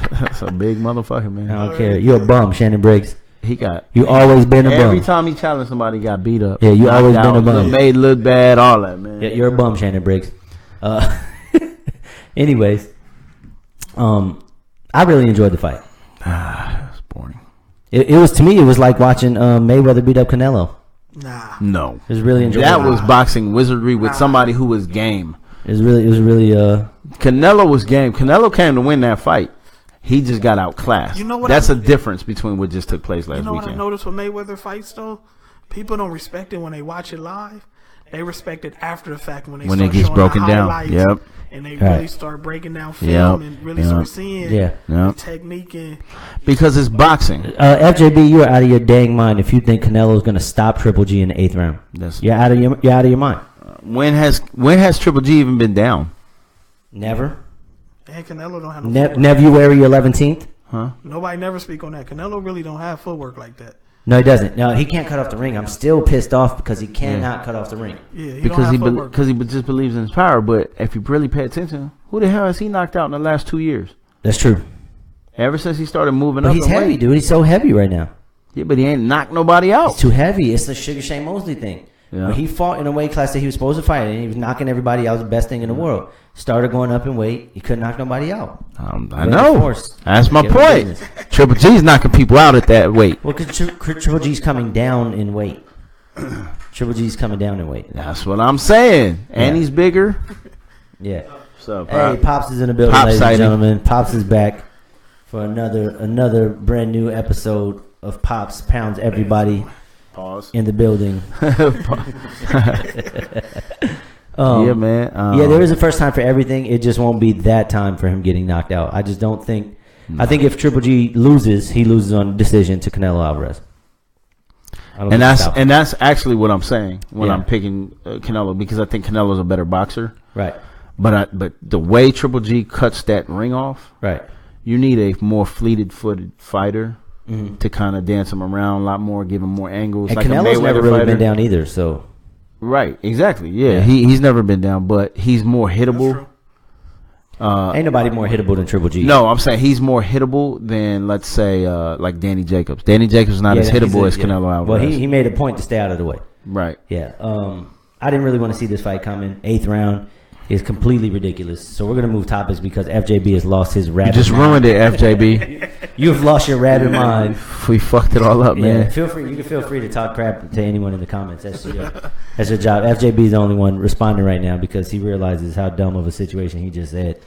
That's a big motherfucker, man. I don't care. You a bum, Shannon Briggs. You always been a bum. Every time he challenged somebody, he got beat up. Yeah, you always been a bum. Made look bad, all that, man. Yeah, you're a bum, Shannon Briggs. Anyways, I really enjoyed the fight. It's boring. It was, to me, it was like watching Mayweather beat up Canelo. Nah. No. It was really enjoyable. That was boxing wizardry with somebody who was game. It was really Canelo was game. Canelo came to win that fight. He just got outclassed. You know what? That's a difference between what just took place last weekend. You know what I noticed with Mayweather fights though? People don't respect it when they watch it live. They respect it after the fact when it gets broken down. Yep. And they really start breaking down film and really start seeing the technique and because it's boxing. FJB, you're out of your dang mind if you think Canelo's going to stop Triple G in the 8th round. You're out of your mind. When has Triple G even been down? Never. And Canelo don't have no footwork. February 11th. Huh? Nobody never speak on that. Canelo really don't have footwork like that. No, he doesn't. No, he can't cut off the ring. I'm still pissed off because he cannot cut off the ring. Yeah, because he just believes in his power. But if you really pay attention, who the hell has he knocked out in the last 2 years? That's true. Ever since he started moving but up, he's heavy, dude. He's so heavy right now. Yeah, but he ain't knocked nobody out. He's too heavy. It's the Sugar Shane Mosley thing. Yeah. When he fought in a weight class that he was supposed to fight, and he was knocking everybody out, the best thing in the world. Started going up in weight, he couldn't knock nobody out. I know. That's my point. Triple G's knocking people out at that weight. Well, because Triple G's coming down in weight. Triple G's coming down in weight. That's what I'm saying. And he's bigger. Yeah. So, hey, Pops is in the building, ladies and gentlemen. Pops is back for another brand new episode of Pops Pounds Everybody. Pause. In the building. Yeah, man. Yeah, there is a first time for everything. It just won't be that time for him getting knocked out. I just don't think. I think if Triple G loses, he loses on decision to Canelo Alvarez. And that's actually what I'm saying when I'm picking Canelo, because I think Canelo's a better boxer. Right. But the way Triple G cuts that ring off, right, you need a more fleet-footed fighter to kind of dance him around a lot more, give him more angles. And like Canelo's a Mayweather never really fighter. been down either, so. Right, exactly. Yeah, he's never been down, but he's more hittable. Ain't nobody more hittable than Triple G. No, I'm saying he's more hittable than, let's say, like Danny Jacobs. Danny Jacobs is not as hittable as Canelo Alvarez. Well, he made a point to stay out of the way. Right. Yeah. I didn't really want to see this fight coming. 8th round is completely ridiculous. So we're going to move topics because FJB has lost his rabbit You just mind. ruined it, FJB. You've lost your rabbit mind. We fucked it all up, man. Feel free. You can feel free to talk crap to anyone in the comments. That's your job. FJB is the only one responding right now because he realizes how dumb of a situation he just said.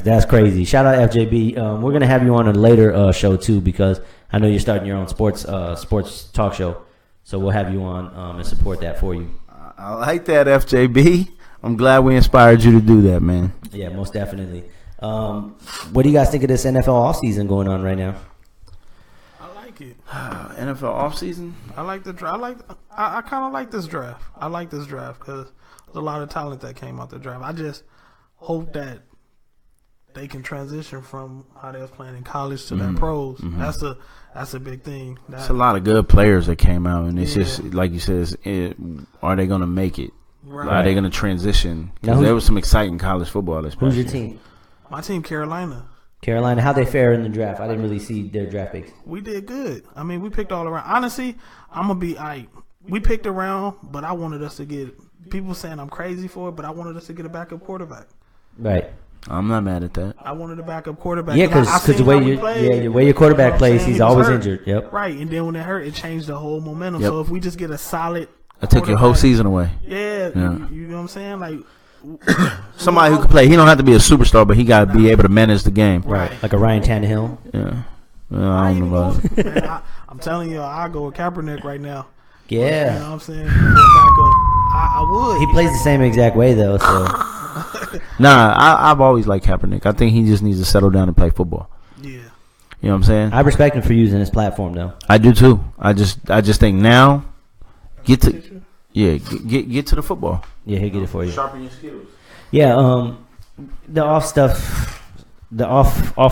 That's crazy. Shout out FJB. We're gonna have you on a later show too because I know you're starting your own sports talk show. So we'll have you on and support that for you. I like that, FJB. I'm glad we inspired you to do that, man. Yeah, most definitely. What do you guys think of this NFL offseason going on right now? I like it. NFL offseason? I like the draft. I kind of like this draft. I like this draft because there's a lot of talent that came out the draft. I just hope that they can transition from how they was playing in college to their pros. Mm-hmm. That's a big thing. It's a lot of good players that came out, and it's just like you said. Are they going to make it? Right. Are they going to transition? Because there was some exciting college football this past Who's your year. team? My team, Carolina. Carolina. How'd they fare in the draft? I didn't really see their draft picks. We did good. I mean, we picked all around. Honestly, I'm gonna be we picked around, but I wanted us to get people saying I'm crazy for it, but I wanted us to get a backup quarterback. Right. I'm not mad at that. I wanted a backup quarterback. Yeah, because the way your quarterback plays, he's always injured. Yep. Right, and then when it hurt, it changed the whole momentum. Yep. So if we just get a solid, I took your whole season away. Yeah. You know what I'm saying? Like somebody who can play. He don't have to be a superstar, but he got to be able to manage the game. Right, like a Ryan Tannehill. Yeah. Well, I don't know about it. Man, I'm telling you, I go with Kaepernick right now. Yeah. You know what I'm saying? I would. He plays the same exact way though. So. Nah, I've always liked Kaepernick. I think he just needs to settle down and play football. Yeah. You know what I'm saying? I respect him for using his platform though. I do too. I just think now, get to the football. Yeah, he'll get it for you. Sharpen your skills. Yeah, the off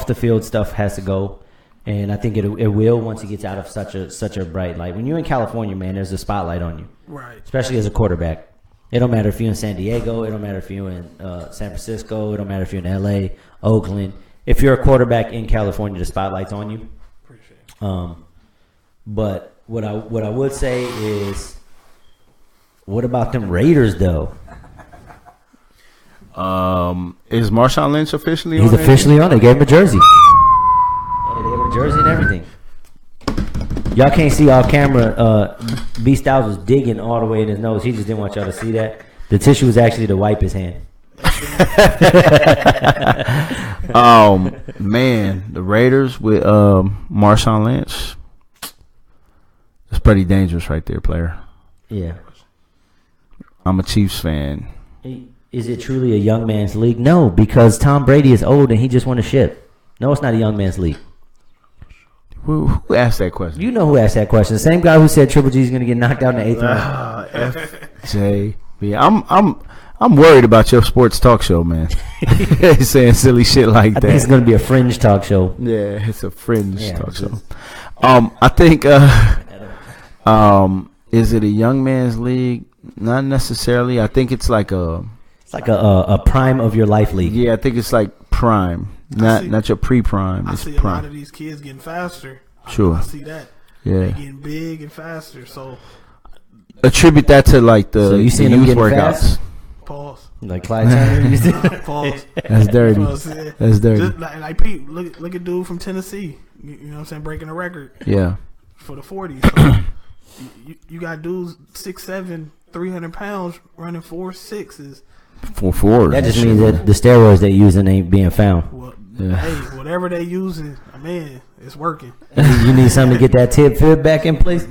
the field stuff has to go, and I think it will once he gets out of such a bright light. When you're in California, man, there's a spotlight on you, Right. especially as a quarterback. It don't matter if you're in San Diego. It don't matter if you're in San Francisco. It don't matter if you're in L.A., Oakland. If you're a quarterback in California, the spotlight's on you. Appreciate it. But what I would say is, what about them Raiders though? Is Marshawn Lynch officially on? He's officially on. They gave him a jersey. Yeah, they gave him a jersey and everything. Y'all can't see off camera. BStyle was digging all the way in his nose. He just didn't want y'all to see that. The tissue was actually to wipe his hand. Man, the Raiders with Marshawn Lynch. That's pretty dangerous right there, player. Yeah. I'm a Chiefs fan. Is it truly a young man's league? No, because Tom Brady is old and he just won a ship. No, it's not a young man's league. Who asked that question? You know who asked that question. The same guy who said Triple G is going to get knocked out in the 8th round. FJB. I'm worried about your sports talk show, man. Saying silly shit like that. I think it's going to be a fringe talk show. Yeah, it's a fringe talk show. I think is it a young man's league? Not necessarily. I think it's like a prime of your life league. Yeah, I think it's like prime. Not your pre-prime. It's prime. A lot of these kids getting faster. Sure. I see that. Yeah. They're getting big and faster. So attribute that to like the youth workouts. Fast? Pause. Like Clyde Turner. Pause. That's dirty. That's dirty. Just like Pete, look at dude from Tennessee. You know what I'm saying? Breaking a record. Yeah. For the 40s. So you got dudes 6'7", 300 pounds running 4.6s. 4.4. That just means that the steroids they're using ain't being found. Well, hey, whatever they using, man, it's working. You need something to get that tip fib back in place?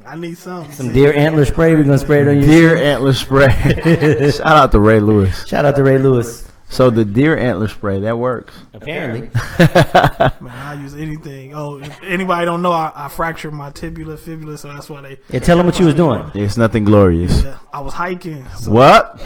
I need something. Some deer antler spray. We're going to spray it on your deer antler spray. Shout out to Ray Lewis. Shout out to Ray Lewis. So the deer antler spray, that works. Apparently. Man, I use anything. Oh, if anybody don't know, I fractured my fibula, so that's why they... Yeah, tell them what you was doing. It's nothing glorious. Yeah, I was hiking. So What?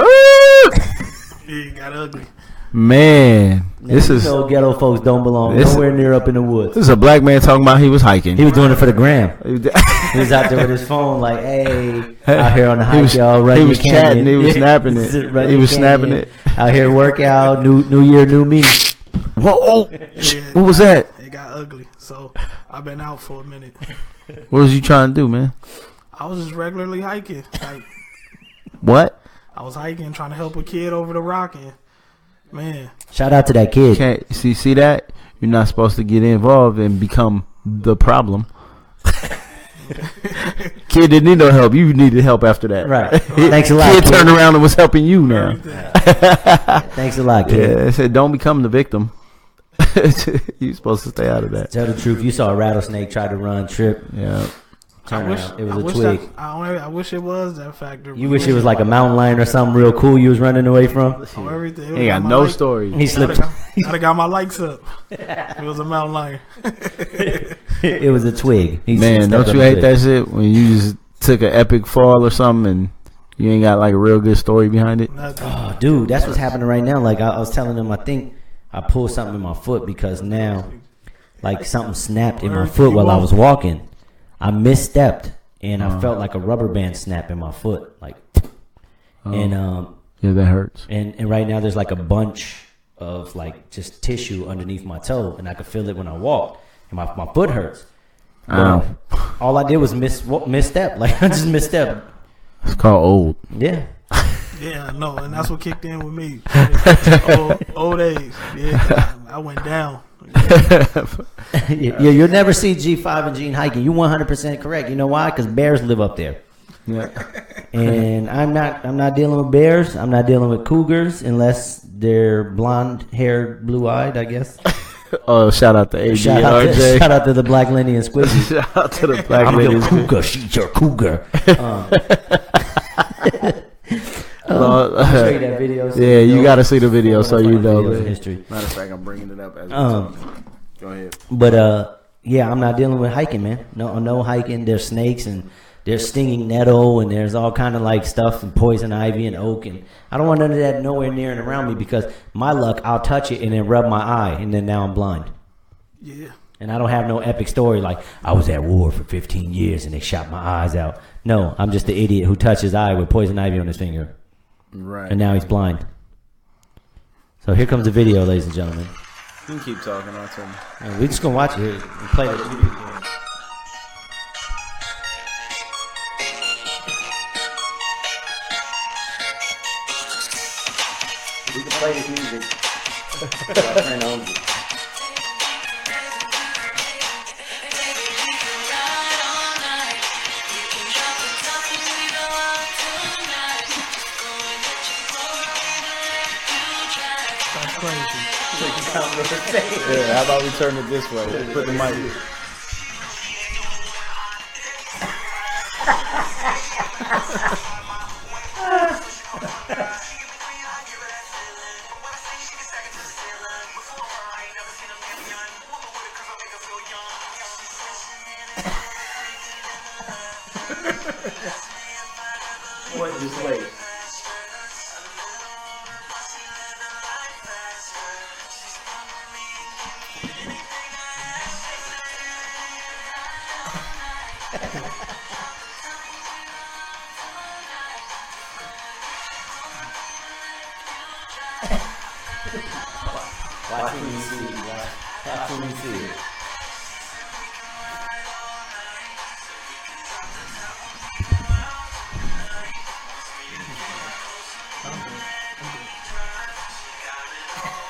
it got ugly. Man, This is ghetto folks don't belong nowhere near up in the woods. This is a black man talking about he was hiking. He was doing it for the gram. He was out there with his phone, like, "Hey, out here on the hike, y'all." He was chatting. He was snapping it. He was snapping it. Out here workout, new year, new me. Whoa! Oh, Yeah, what was that? It got ugly. So I've been out for a minute. What was you trying to do, man? I was just regularly hiking. Like, What? I was hiking, trying to help a kid over the rock, and man, Shout out to that kid. Can't see that? You're not supposed to get involved and become the problem. Kid didn't need no help. You needed help after that. Right. Thanks a lot, Kid kid. turned around and was helping you now. Thanks a lot, kid. Yeah, I said don't become the victim. You're supposed to stay out of that. Tell the truth. You saw a rattlesnake try to run, trip, Yeah. turn around. It was I a wish twig. I wish it was that factor. You wish it was like a mountain lion or something real cool you was running away from. Oh, everything. Ain't got no story. He slipped. I'd have got my likes up. It was a mountain lion. It was a twig. He Man, stepped don't up you a hate twig. that shit when you just took an epic fall or something and you ain't got like a real good story behind it? Nothing. Oh, dude, that's what's happening right now. Like I was telling him, I think I pulled something in my foot because now, like something snapped in my foot while I was walking. I misstepped and I felt like a rubber band snap in my foot, like, and Yeah, that hurts. and right now there's like a bunch of like just tissue underneath my toe, and I could feel it when I walk, and my foot hurts. Ow. All I did was misstep, like I just misstep. It's called old. Yeah. Yeah, I know, and that's what kicked in with me. Old age. Yeah, I went down. Yeah, you'll never see G5 and Gene hiking. You 100% correct. You know why? Because bears live up there, Yeah. and I'm not dealing with bears. I'm not dealing with cougars unless they're blonde-haired, blue-eyed. I guess. Oh, shout out to AJ Shout out to the Black Lenny and Squiggy. Shout out to the black I'm your ladies. cougar. She's your cougar. I'll show you that video. So Yeah, you know. got to see the video so you know. Videos in Man. history. Matter of fact, I'm bringing it up as we talk. Go ahead. But yeah, I'm not dealing with hiking, man. No hiking. There's snakes and there's stinging nettle and there's all kind of like stuff and poison ivy and oak, and I don't want none of that nowhere near and around me because my luck, I'll touch it and then rub my eye and then now I'm blind. Yeah. And I don't have no epic story like I was at war for 15 years and they shot my eyes out. No, I'm just the idiot who touched his eye with poison ivy on his finger. Right. And now he's blind. So here comes the video, ladies and gentlemen. You can keep talking on to me. And we're just going to watch it here and play the video. We can play this music. My friend owns it. That's crazy. Yeah, how about we turn it this way? Put the mic. Just wait. Watch when you see it. Watch when you see it.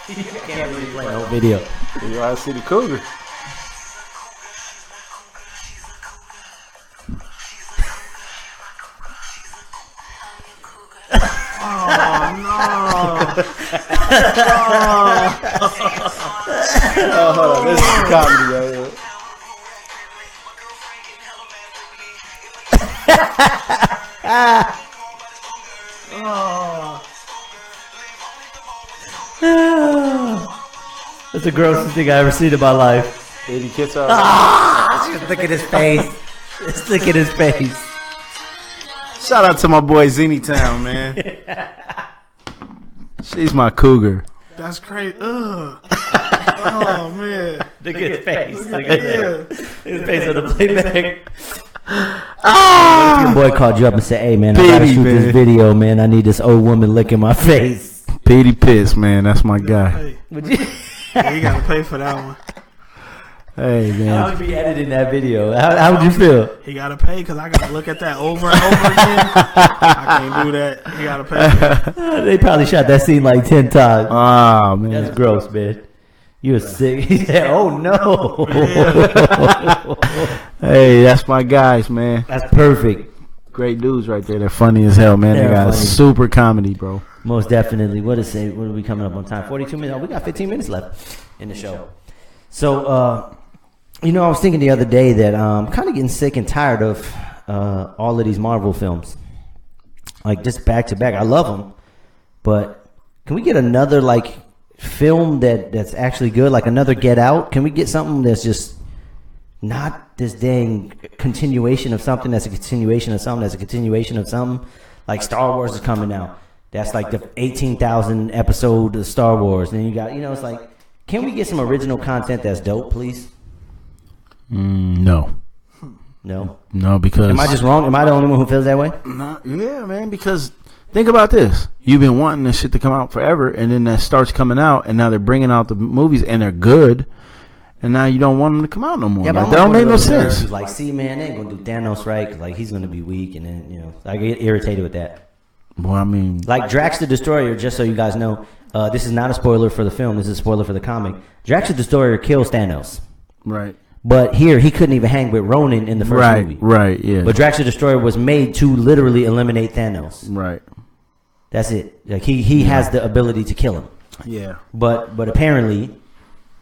You can't really play no video. You want to see the cougar? Oh, hold on. This is comedy, yo. That's the grossest thing I ever seen in my life. Baby kids are. Just look at his face. Just look at his face. Shout out to my boy Zini Town, man. She's my cougar. That's crazy. Ugh. Oh man. Look at his face. Look Yeah. at his face on the playback. What if your boy called you up and said, "Hey man, I gotta shoot this video, man. I need this old woman licking my face." Petey Pitts, man, that's my guy. Hey, Would you? yeah, you gotta pay for that one. Hey How man, would you be editing that video? How would you feel? He gotta pay because I gotta look at that over and over again. I can't do that. He gotta pay for that. They probably shot that scene like 10 times. ah man, That's gross, man. You were sick. He said, "Oh no." hey, that's my guys, man. That's perfect. Great dudes right there. They're funny as hell, man. They're They got funny. super comedy, bro. Most definitely. What is it? What are we coming up on time? 42 minutes. Oh, we got 15 minutes left in the show. So, I was thinking the other day that I'm kind of getting sick and tired of all of these Marvel films. Like, just back to back. I love them. But can we get another, like, film that's actually good? Like, another Get Out? Can we get something that's just not this dang continuation of something that's a continuation of something that's a continuation of something? Like, Star Wars is coming out. That's like the 18,000 episode of Star Wars. And then you got, it's like, can we get some original content that's dope, please? No, No. because Am I just wrong? Am I the only one who feels that way? yeah, man. Because think about this: you've been wanting this shit to come out forever, and then that starts coming out, and now they're bringing out the movies, and they're good, and now you don't want them to come out no more. Like, that don't make no sense. Like, see, man, they ain't gonna do Thanos right, 'cause, like, he's gonna be weak, and then I get irritated with that. Well, I mean, Like Drax the Destroyer, just so you guys know, this is not a spoiler for the film. This is a spoiler for the comic. Drax the Destroyer kills Thanos, right, but here he couldn't even hang with Ronan in the first movie. right, yeah, But Drax the Destroyer was made to literally eliminate Thanos. right, That's it. Like he has the ability to kill him. yeah, But apparently,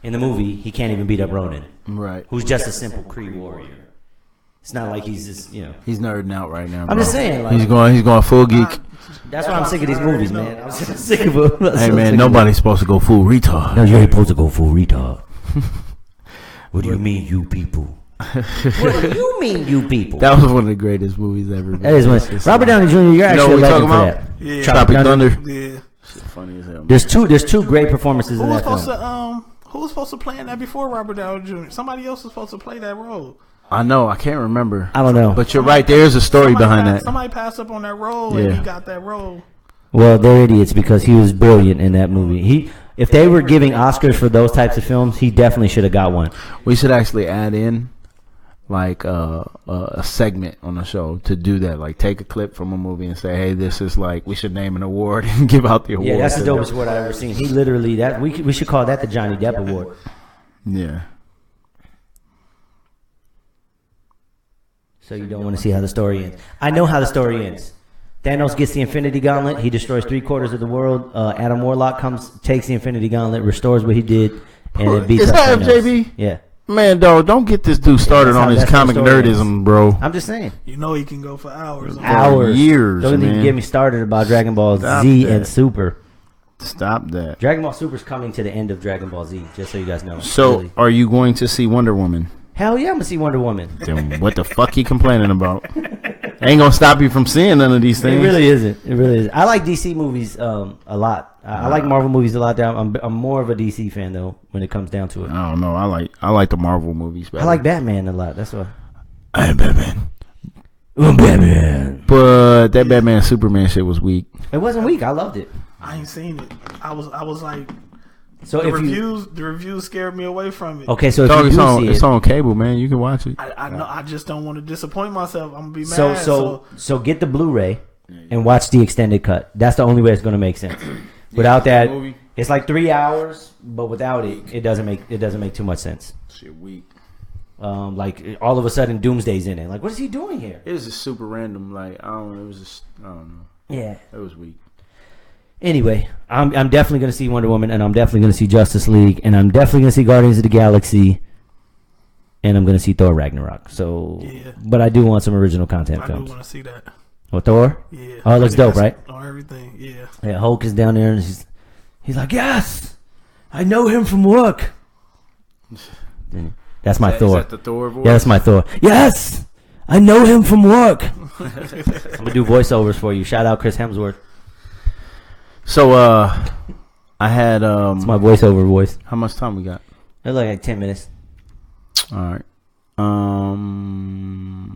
in the movie, he can't even beat up Ronan, right. who's just a simple Kree warrior. It's not like he's just He's nerding out right now. I'm just saying, like, he's going full geek. that's why I'm sick of these movies, man. I'm sick of them. Hey man, nobody's supposed to go full retard. No, you ain't supposed to go full retard. What do you mean, you people? What do you mean, you people? That was one of the greatest movies ever. That is one. Robert Downey Jr. You're actually a what we legend for talking that. Yeah. Tropic Thunder. Yeah. Shit funny as hell. Man. There's two great performances Who in was that supposed film. to who was supposed to play in that before Robert Downey Jr.? Somebody else was supposed to play that role. I know, I can't remember. I don't know. But you're right. There's a story behind that. Somebody passed up on that role, Yeah. and he got that role. Well, they're idiots because he was brilliant in that movie. If they were giving Oscars for those types of films, he definitely should have got one. We should actually add in like a segment on the show to do that. Like take a clip from a movie and say, "Hey, this is like we should name an award and give out the award." Yeah, that's the dopest award I've ever seen. He literally we should call that the Johnny Depp Award. Yeah. So you don't want to see how the story ends. I know how the story ends. Thanos gets the Infinity Gauntlet. He destroys 3/4 of the world. Adam Warlock comes, takes the Infinity Gauntlet, restores what he did, and it beats Is up that Thanos. FJB? Yeah. Man, dog, don't get this dude started on his that's how comic the story nerdism, bro. I'm just saying. You know he can go for hours. Hours. years, Don't even man. get me started about Dragon Ball Stop Z that. and Super. Stop that. Dragon Ball Super's coming to the end of Dragon Ball Z, just so you guys know. So, Really. are you going to see Wonder Woman? Hell yeah, I'm gonna see Wonder Woman. Then what the fuck you complaining about? Ain't gonna stop you from seeing none of these It things. really isn't. It really is. I like DC movies a lot. I like Marvel movies a lot. I'm more of a DC fan though when it comes down to it. I don't know. I like the Marvel movies better. I like Batman a lot. That's why. I'm Batman. I'm Batman. But that Batman Superman shit was weak. It wasn't weak. I loved it. I ain't seen it. I was like, So the if reviews scared me away from it. okay, so if Dog, you it's do on see it's it, on cable, man. You can watch it. I know. I just don't want to disappoint myself. I'm gonna be mad. so get the Blu-ray and watch the extended cut. That's the only way it's gonna make sense. Without that, movie. it's like 3 hours, but without it, it doesn't make too much sense. Shit weak. Like all of a sudden, Doomsday's in it. Like, what is he doing here? It was just super random. Like I don't know. Yeah. It was weak. Anyway, I'm definitely going to see Wonder Woman, and I'm definitely going to see Justice League, and I'm definitely going to see Guardians of the Galaxy, and I'm going to see Thor Ragnarok. So, Yeah. But I do want some original content I do films. want to see that. Well, Thor? Yeah. Oh, it looks dope, right? On everything. Yeah. Yeah, Hulk is down there, and he's like, yes, I know him from work. That's my Thor. Is that the Thor voice? Yeah, that's my Thor. Yes, I know him from work. I'm going to do voiceovers for you. Shout out Chris Hemsworth. So, I had It's my voiceover voice. How much time we got? It's like 10 minutes. All right.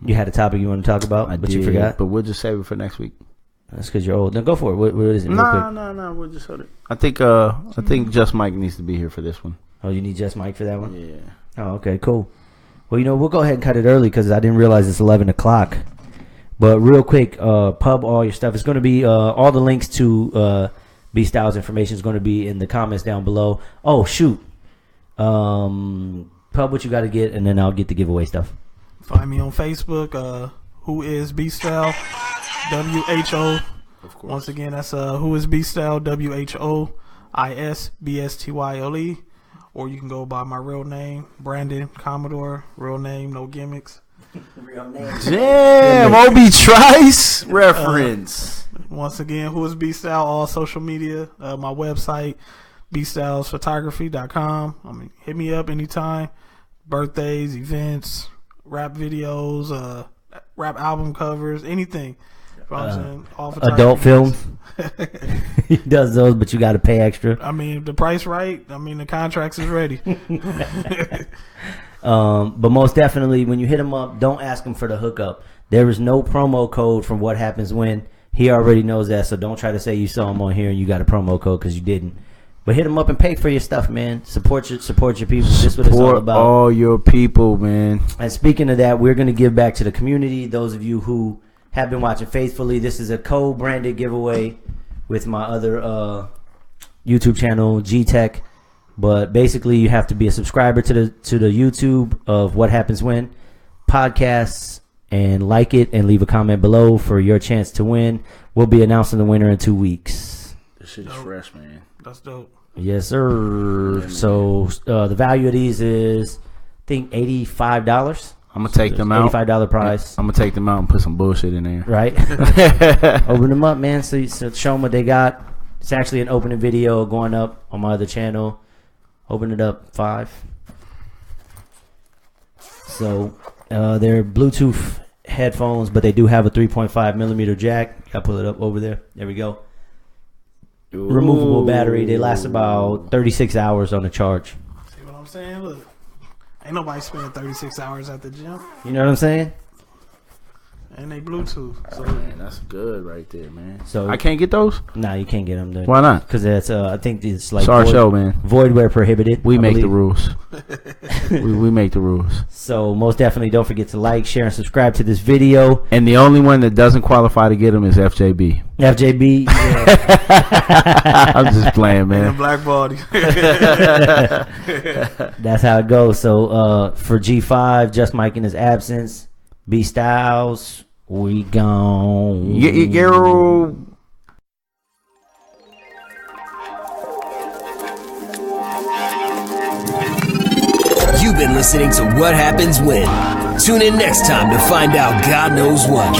You had a topic you want to talk about, but you forgot. But we'll just save it for next week. That's because you're old. Now go for it. What is it? No. We'll just hold it. I think Just Mike needs to be here for this one. Oh, you need Just Mike for that one? Yeah. Oh, okay, cool. Well, we'll go ahead and cut it early because I didn't realize it's 11 o'clock. But real quick, pub all your stuff. It's going to be all the links to BStyle's information is going to be in the comments down below. Oh, shoot. Pub what you got to get, and then I'll get the giveaway stuff. Find me on Facebook. Who is BStyle? WHO. Of course. Once again, that's Who is BStyle? WHOISBSTYLE. Or you can go by my real name, Brandon Commodore. Real name, no gimmicks. Real name. Damn, Obi Trice reference. Once again, Who is BStyle? All social media. My website, BStylesphotography.com. I mean, hit me up anytime. Birthdays, events, rap videos, rap album covers, anything. All Adult films. He does those, but you got to pay extra. I mean, if the price right, I mean, the contracts is ready. But most definitely, when you hit him up, don't ask him for the hookup. There is no promo code from What Happens When. He already knows that, so don't try to say you saw him on here and you got a promo code because you didn't. But hit him up and pay for your stuff, man. Support your people. This is what it's all about. All your people, man. And speaking of that, we're going to give back to the community. Those of you who have been watching faithfully, this is a co-branded giveaway with my other YouTube channel, G-Tech. But basically, you have to be a subscriber to the YouTube of What Happens When podcasts and like it and leave a comment below for your chance to win. We'll be announcing the winner in 2 weeks. This shit is fresh, man. That's dope. Yes, sir. Yeah, so the value of these is, I think, $85. I'm gonna take them out. $85 prize. I'm gonna take them out and put some bullshit in there. Right. Open them up, man. So show them what they got. It's actually an opening video going up on my other channel. Open it up. 5. So they're Bluetooth headphones, but they do have a 3.5 millimeter jack. I pull it up over there. There we go. Ooh. Removable battery. They last about 36 hours on the charge. See what I'm saying? Look, ain't nobody spending 36 hours at the gym. You know what I'm saying? And they Bluetooth. So man, that's good right there, man. So I can't get those? Nah, you can't get them there. Why not? Because that's I think it's like it's our show, man. Void where prohibited. We make the rules. we make the rules. So most definitely don't forget to like, share, and subscribe to this video. And the only one that doesn't qualify to get them is FJB. FJB. Yeah. I'm just playing, man. And black body. That's how it goes. So for G5, Just Mike in his absence, BStyles, we gone. Yeah. You've been listening to What Happens When. Tune in next time to find out God knows what.